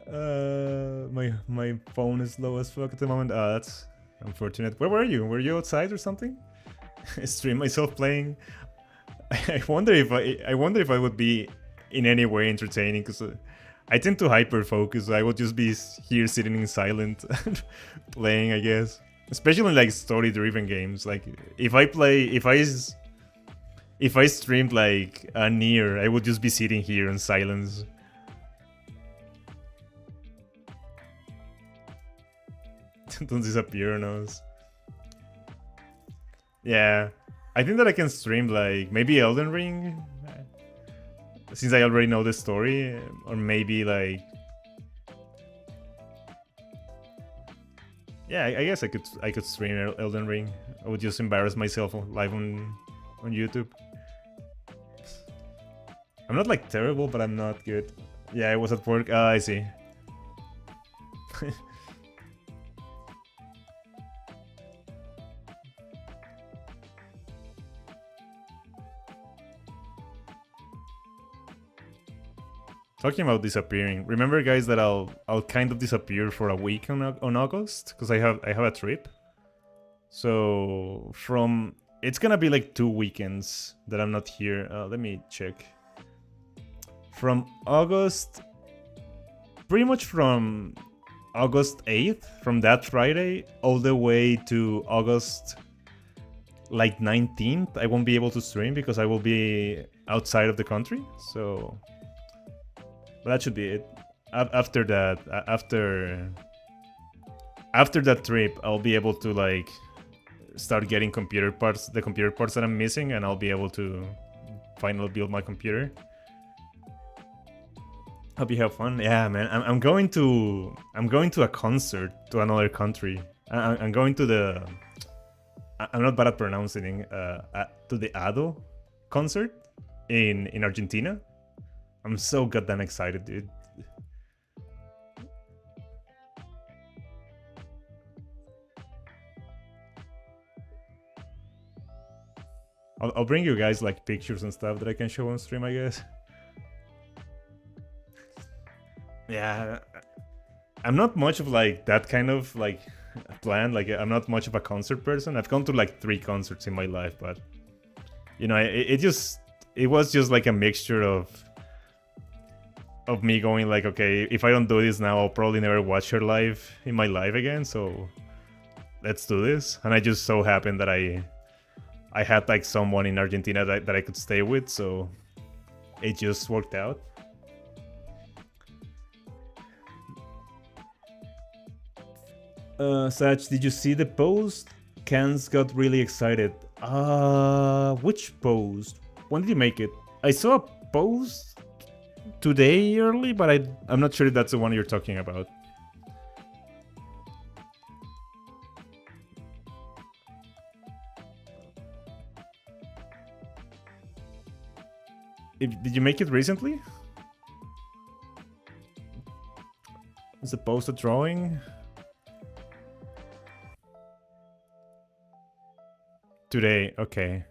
My phone is low as fuck at the moment. That's unfortunate. Where were you? Were you outside or something? I stream myself playing. I wonder if I would be in any way entertaining, because I tend to hyper focus. I would just be here sitting in silent playing, I guess. Especially in like story driven games. Like if if I streamed like a Nier, I would just be sitting here in silence. Don't disappear on us. Yeah, I think that I can stream like maybe Elden Ring, since I already know the story, or maybe like, yeah, I guess I could stream Elden Ring. I would just embarrass myself live on YouTube. I'm not like terrible, but I'm not good. Yeah, I was at work. Ah, I see. Talking about disappearing, remember guys that I'll kind of disappear for a week on August because I have a trip. So from it's gonna be like 2 weekends that I'm not here. Let me check. From August, pretty much from August 8th, from that Friday, all the way to August like 19th, I won't be able to stream because I will be outside of the country. So that should be it. After that, after that trip, I'll be able to like start getting the computer parts that I'm missing, and I'll be able to finally build my computer. Hope you have fun. Yeah, man. I'm going to a concert to another country. I'm going to the. I'm not bad at pronouncing. To the Ado concert in Argentina. I'm so goddamn excited, dude. I'll bring you guys like pictures and stuff that I can show on stream, I guess. Yeah, I'm not much of like that kind of like plan. Like I'm not much of a concert person. I've gone to like 3 concerts in my life, but you know, it was just like a mixture of me going like, okay, if I don't do this now, I'll probably never watch her live in my life again. So let's do this. And I just so happened that I had like someone in Argentina that I could stay with, so it just worked out. Sach, did you see the post? Cans got really excited. Which post? When did you make it? I saw a post today early, but I'm not sure if that's the one you're talking about. Did you make it recently? Is the post a drawing? Today, okay.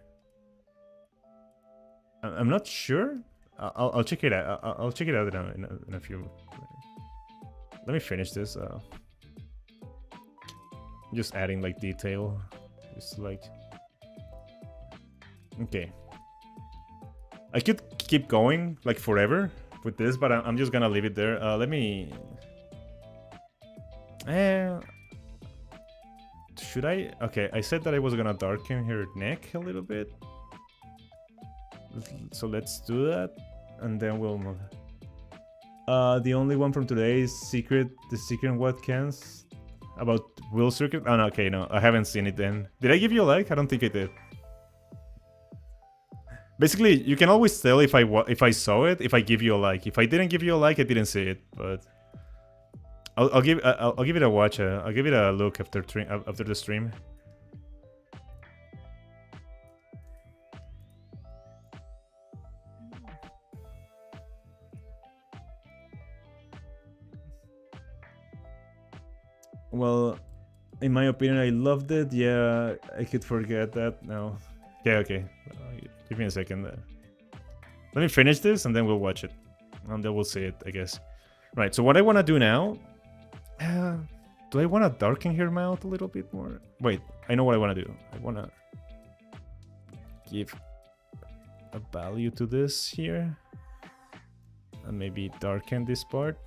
I'm not sure. I'll check it out. I'll check it out in a few. Let me finish this. Just adding like detail. Just like. Okay. I could keep going like forever with this, but I'm just gonna leave it there. Let me. Should I? Okay, I said that I was gonna darken her neck a little bit. So let's do that, and then we'll move. The only one from today is the secret webcams about Will Circuit. Oh no, okay, no, I haven't seen it then. Did I give you a like? I don't think I did. Basically, you can always tell if I saw it if I give you a like. If I didn't give you a like, I didn't see it. But I'll give it a watch. I'll give it a look after the stream. Well, in my opinion, I loved it. Yeah, I could forget that now. Yeah, okay. Give me a second. Let me finish this and then we'll watch it. And then we'll see it, I guess. Right, so what I want to do now... do I want to darken her mouth a little bit more? Wait, I know what I want to do. I want to give a value to this here. And maybe darken this part.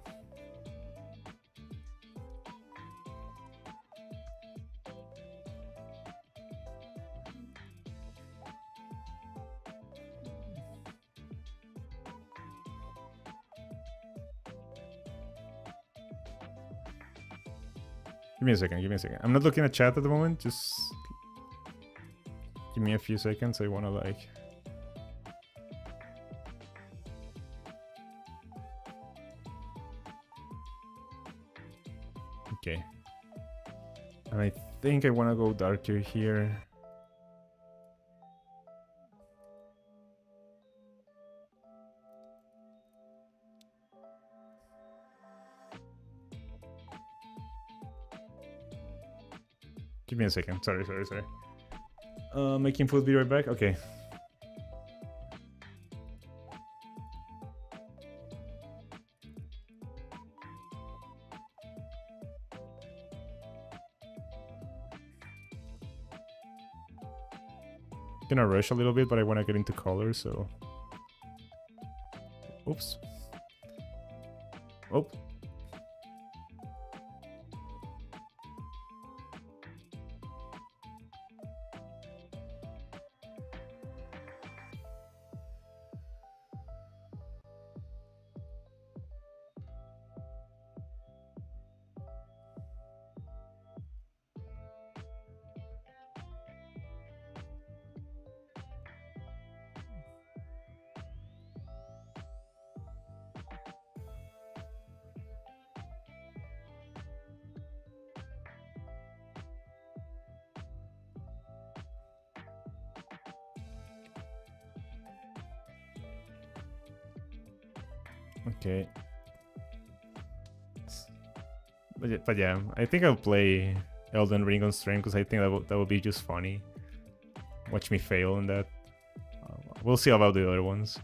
Give me a second, give me a second. I'm not looking at chat at the moment, just give me a few seconds. I wanna like... Okay. And I think I wanna go darker here. Give me a second. Sorry. Making food, be right back. Okay. Gonna rush a little bit, but I want to get into color, so... Oops. Oh. Okay. But yeah, I think I'll play Elden Ring on stream because I think that would be just funny. Watch me fail on that. We'll see about the other ones.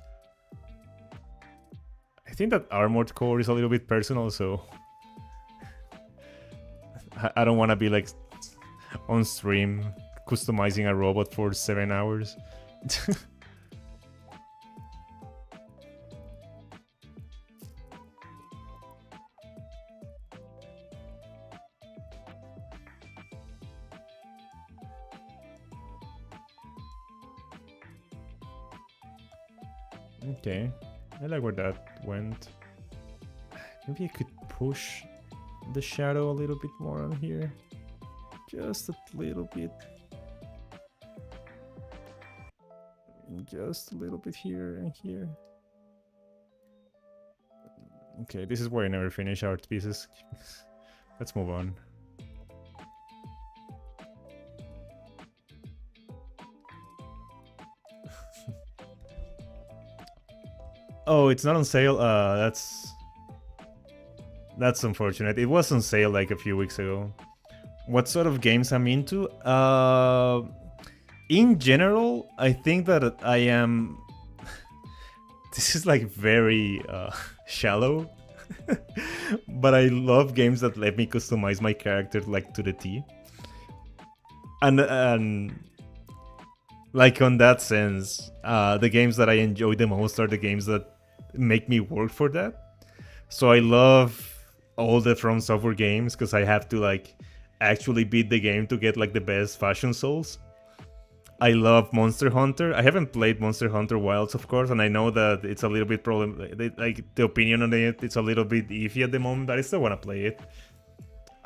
I think that Armored Core is a little bit personal, so I don't want to be like on stream customizing a robot for 7 hours. Okay, I like where that went. Maybe I could push the shadow a little bit more on here. Just a little bit. Just a little bit here and here. Okay, this is where I never finish art pieces. Let's move on. Oh, it's not on sale. That's unfortunate. It was on sale like a few weeks ago. What sort of games I'm into? In general, I think that I am... This is like very shallow. But I love games that let me customize my character like to the T. And like on that sense, the games that I enjoy the most are the games that make me work for that. So I love all the From Software games because I have to like actually beat the game to get like the best fashion souls. I love Monster Hunter. I haven't played Monster Hunter Wilds, of course, and I know that it's a little bit like the opinion on it's a little bit iffy at the moment, but I still want to play it.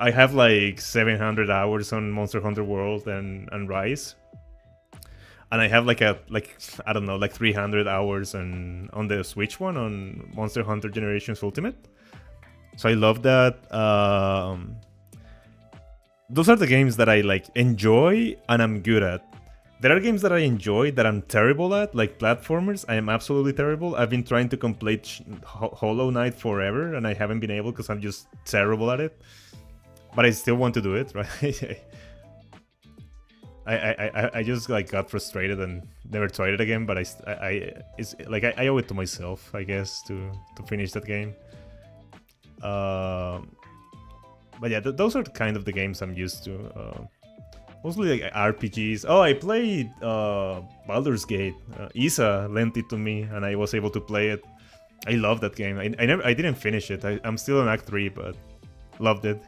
I have like 700 hours on Monster Hunter World and Rise. And I have like I don't know, like 300 hours on the Switch one, on Monster Hunter Generations Ultimate. So I love that. Those are the games that I like enjoy and I'm good at. There are games that I enjoy that I'm terrible at, like platformers. I am absolutely terrible. I've been trying to complete Hollow Knight forever, and I haven't been able because I'm just terrible at it. But I still want to do it, right? I just like got frustrated and never tried it again. But it's like I owe it to myself, I guess, to finish that game. But yeah, those are kind of the games I'm used to. Mostly like RPGs. Oh, I played Baldur's Gate. Isa lent it to me, and I was able to play it. I love that game. I didn't finish it. I'm still on Act 3, but loved it.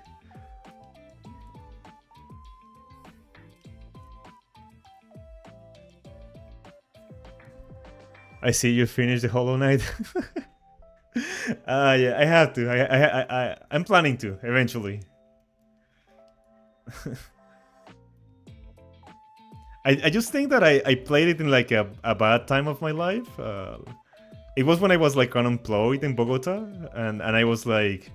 I see you finished the Hollow Knight. Yeah, I have to. I'm planning to eventually. I just think that I played it in like a bad time of my life. It was when I was like unemployed in Bogota, and I was like,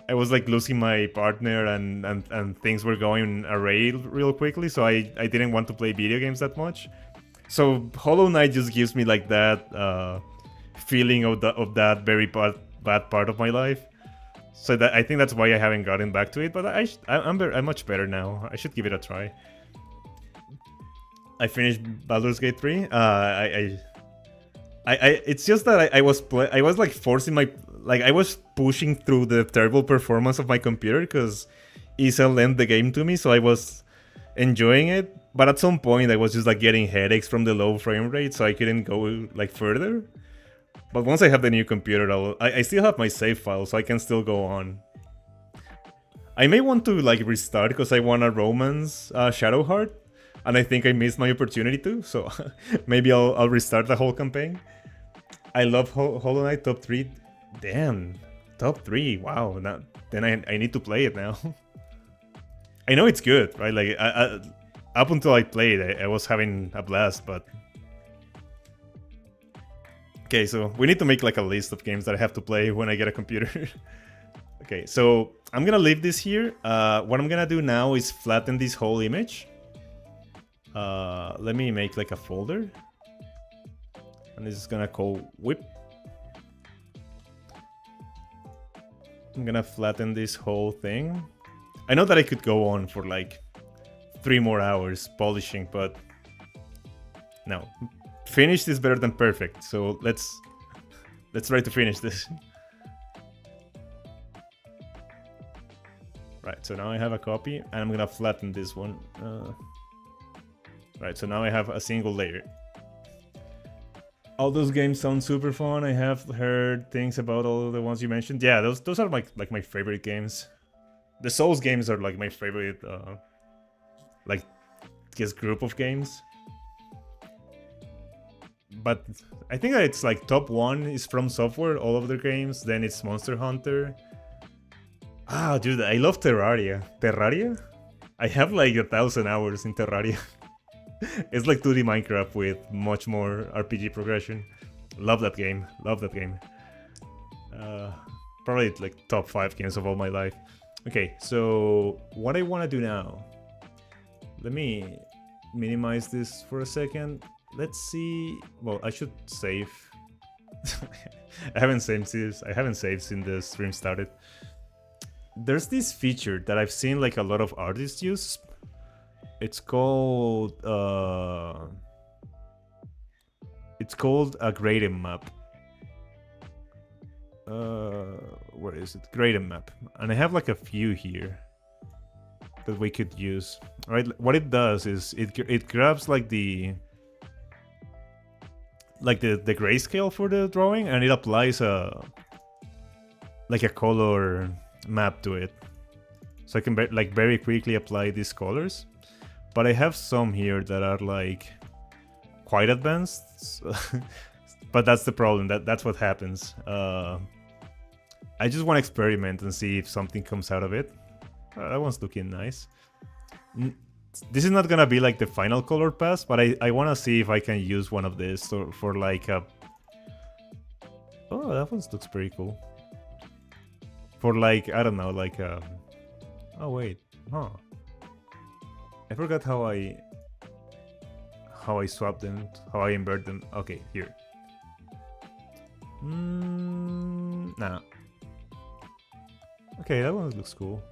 I was like losing my partner, and things were going array real quickly. So I didn't want to play video games that much. So Hollow Knight just gives me like that feeling of that very bad part of my life. So that I think that's why I haven't gotten back to it. But I'm much better now. I should give it a try. I finished Baldur's Gate 3. It's just that I was like forcing I was pushing through the terrible performance of my computer because ESL lent the game to me, so I was enjoying it. But at some point, I was just like getting headaches from the low frame rate, so I couldn't go like further. But once I have the new computer, I still have my save file, so I can still go on. I may want to like restart because I want a romance Shadowheart. And I think I missed my opportunity to, so maybe I'll restart the whole campaign. I love Hollow Knight top 3. Damn, top 3. Wow, then I need to play it now. I know it's good, right? Like up until I played, I was having a blast, but okay. So we need to make like a list of games that I have to play when I get a computer. Okay, so I'm gonna leave this here. What I'm gonna do now is flatten this whole image. Let me make like a folder, and this is gonna call whip. I'm gonna flatten this whole thing. I know that I could go on for like 3 more hours polishing, but no, finished is better than perfect. So let's try to finish this. Right, so now I have a copy, and I'm gonna flatten this one. Right, so now I have a single layer. All those games sound super fun. I have heard things about all of the ones you mentioned. Yeah, those are like my favorite games. The Souls games are like my favorite, like, guess group of games. But I think that it's like top 1 is From Software, all of their games. Then it's Monster Hunter. Ah, dude, I love Terraria. Terraria? I have like 1,000 hours in Terraria. It's like 2D Minecraft with much more RPG progression. Love that game. Love that game. Probably like top 5 games of all my life. Okay, so what I want to do now. Let me minimize this for a second. Let's see. Well, I should save. I haven't saved since the stream started. There's this feature that I've seen like a lot of artists use. It's called a gradient map. Where is it? Gradient map. And I have like a few here that we could use. Right? What it does is it grabs like the grayscale for the drawing, and it applies a color map to it. So I can very quickly apply these colors. But I have some here that are like quite advanced. But that's the problem. That's what happens. I just want to experiment and see if something comes out of it. That one's looking nice. This is not gonna be like the final color pass, but I want to see if I can use one of these for like a... Oh, that one looks pretty cool. For like, I don't know, like a... Oh wait, huh. I forgot how I swap them, how I invert them. Okay, here. Nah. Okay, that one looks cool.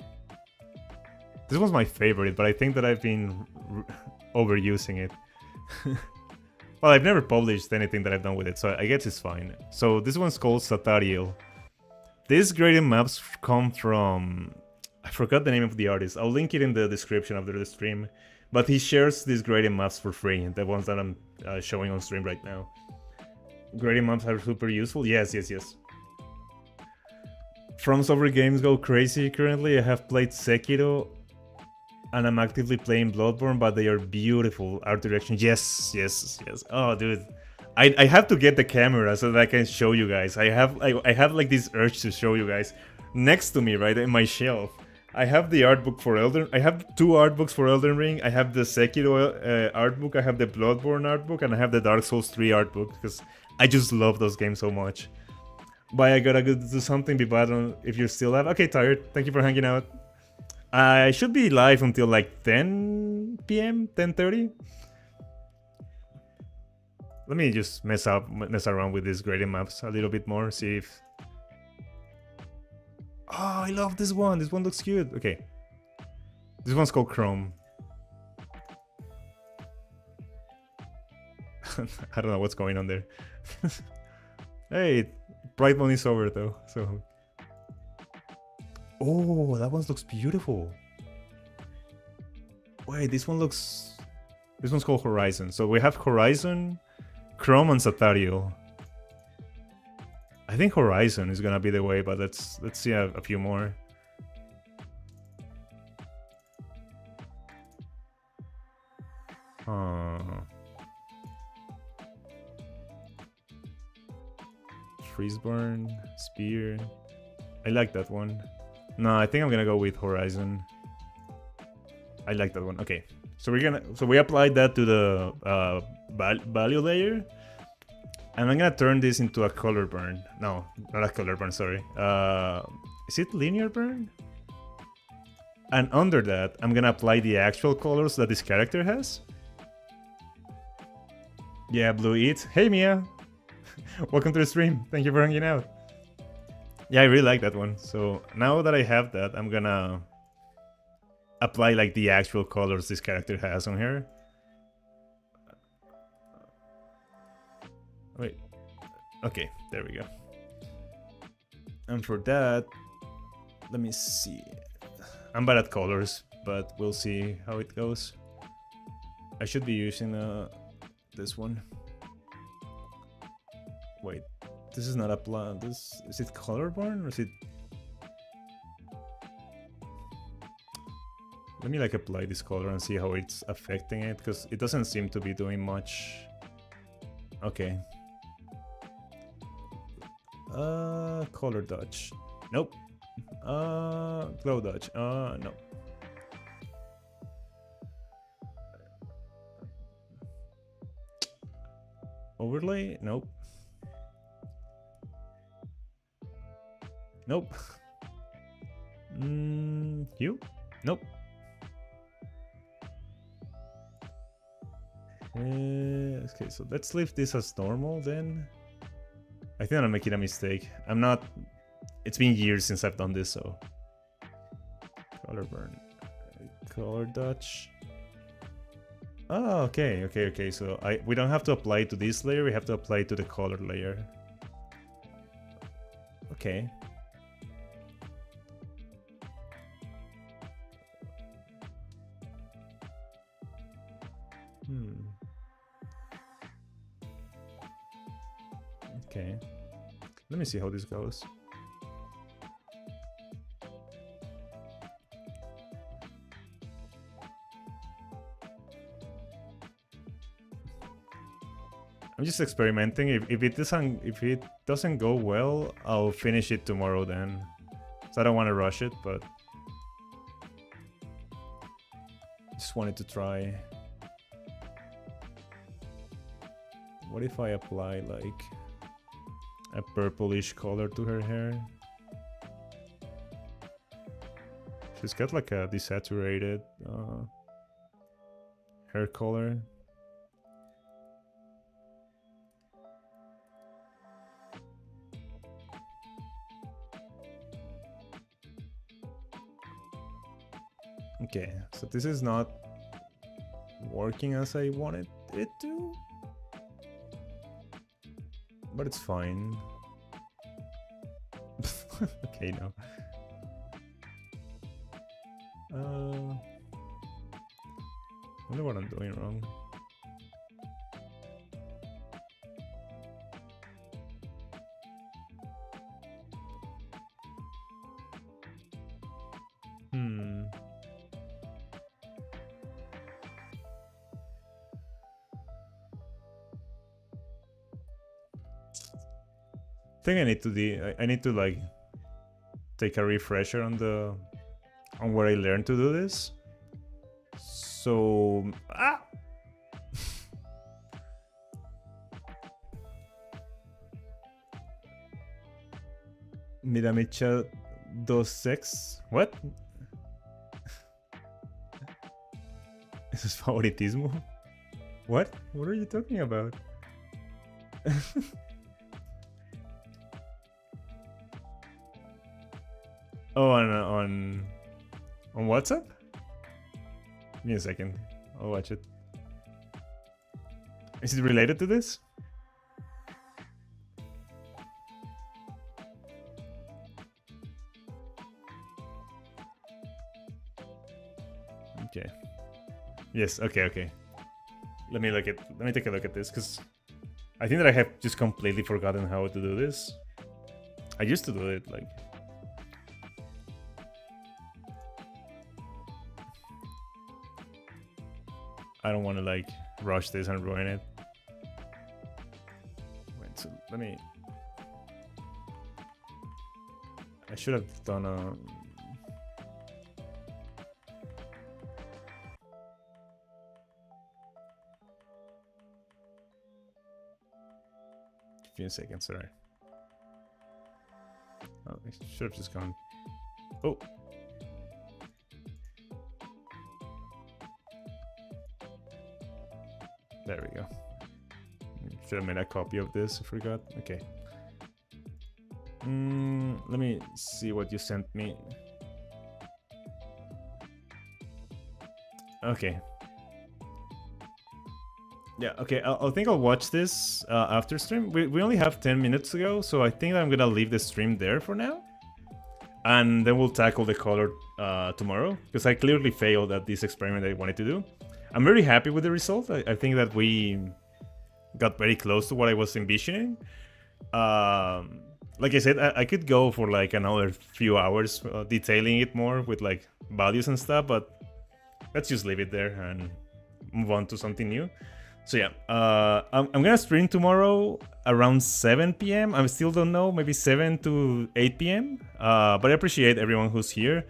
This one's my favorite, but I think that I've been overusing it. Well, I've never published anything that I've done with it, so I guess it's fine. So this one's called Satariel. These gradient maps come from... I forgot the name of the artist. I'll link it in the description after the stream. But he shares these gradient maps for free, the ones that I'm showing on stream right now. Gradient maps are super useful. Yes. From Software games go crazy currently. I have played Sekiro, and I'm actively playing Bloodborne, but they are beautiful art direction. Yes. Oh, dude. I have to get the camera so that I can show you guys. I have like this urge to show you guys. Next to me, right, in my shelf, I have the art book for Elden. I have 2 art books for Elden Ring. I have the Sekiro art book. I have the Bloodborne art book, and I have the Dark Souls 3 art book because I just love those games so much. But I gotta go do something. Be bad on if you're still live. Okay, tired. Thank you for hanging out. I should be live until like 10 p.m. 10:30. Let me just mess around with these grading maps a little bit more. See if. Oh, I love this one. This one looks cute. Okay. This one's called Chrome. I don't know what's going on there. Hey, Bright Moon is over though, so. Oh, that one looks beautiful. Wait, this one looks. This one's called Horizon. So we have Horizon, Chrome, and Satario. I think Horizon is gonna be the way, but let's see a few more. Freezeburn, Spear. I like that one. No, I think I'm gonna go with Horizon. I like that one. Okay, so we applied that to the value layer. And I'm gonna turn this into a color burn. No, not a color burn, sorry. Is it linear burn? And under that, I'm gonna apply the actual colors that this character has. Yeah, Blue Eats. Hey Mia! Welcome to the stream. Thank you for hanging out. Yeah, I really like that one. So now that I have that, I'm gonna apply like the actual colors this character has on here. Wait. Okay, there we go. And for that, let me see. I'm bad at colors, but we'll see how it goes. I should be using this one. Wait, this is not apply. This is it colorborn or is it? Let me like apply this color and see how it's affecting it, because it doesn't seem to be doing much. Okay. Color dodge. Nope. Glow dodge. No. Overlay? Nope. Nope. Hue? Nope. Okay, so let's leave this as normal then. I think I'm making a mistake. I'm not. It's been years since I've done this, so. Color burn. Color dodge. Oh, okay. So we don't have to apply it to this layer, we have to apply it to the color layer. Okay. Okay. Let me see how this goes. I'm just experimenting. If it doesn't go well, I'll finish it tomorrow then. So I don't want to rush it, but just wanted to try. What if I apply like a purplish color to her hair? She's got like a desaturated hair color. Okay, so this is not working as I wanted it to, but it's fine. Okay, no. Wonder what I'm doing wrong. I think I need to like take a refresher on the on where I learned to do this. So Miramicha 2.6. What? ¿Eso es favoritismo? What? What are you talking about? Oh, on WhatsApp? Give me a second. I'll watch it. Is it related to this? Okay. Yes, okay. Let me take a look at this, because I think that I have just completely forgotten how to do this. I used to do it, like... I don't want to, like, rush this and ruin it. Wait, so let me... I should have done a... Few seconds, sorry. Oh, I should have just gone. Oh. There we go. Should have made a copy of this, I forgot. Okay. Let me see what you sent me. Okay. Yeah, okay, I think I'll watch this after stream. We only have 10 minutes to go, so I think I'm gonna leave the stream there for now. And then we'll tackle the color tomorrow, because I clearly failed at this experiment I wanted to do. I'm very happy with the result. I think that we got very close to what I was envisioning. Like I said, I could go for like another few hours detailing it more with like values and stuff, but let's just leave it there and move on to something new. So yeah, I'm gonna stream tomorrow around 7 p.m. I still don't know, maybe 7 to 8 p.m. But I appreciate everyone who's here.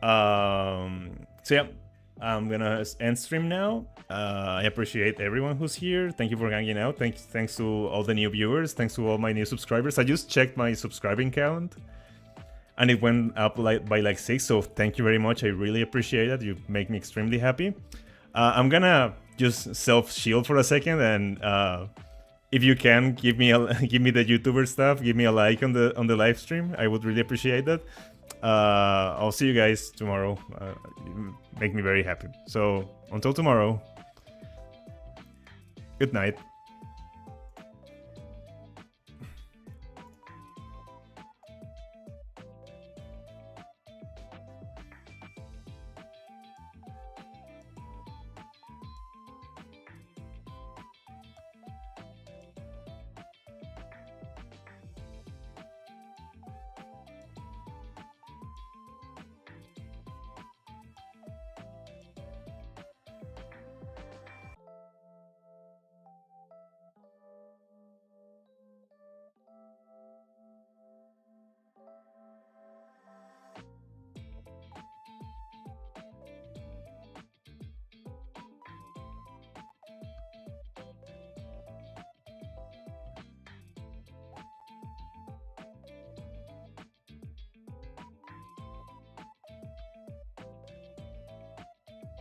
So yeah, I'm gonna end stream now. I appreciate everyone who's here. Thank you for hanging out. Thanks to all the new viewers. Thanks to all my new subscribers. I just checked my subscribing count, and it went up by like 6. So thank you very much. I really appreciate it. You make me extremely happy. I'm gonna just self-shield for a second, and if you can give me the YouTuber stuff, give me a like on the live stream. I would really appreciate that. I'll see you guys tomorrow. Make me very happy. So until tomorrow, good night.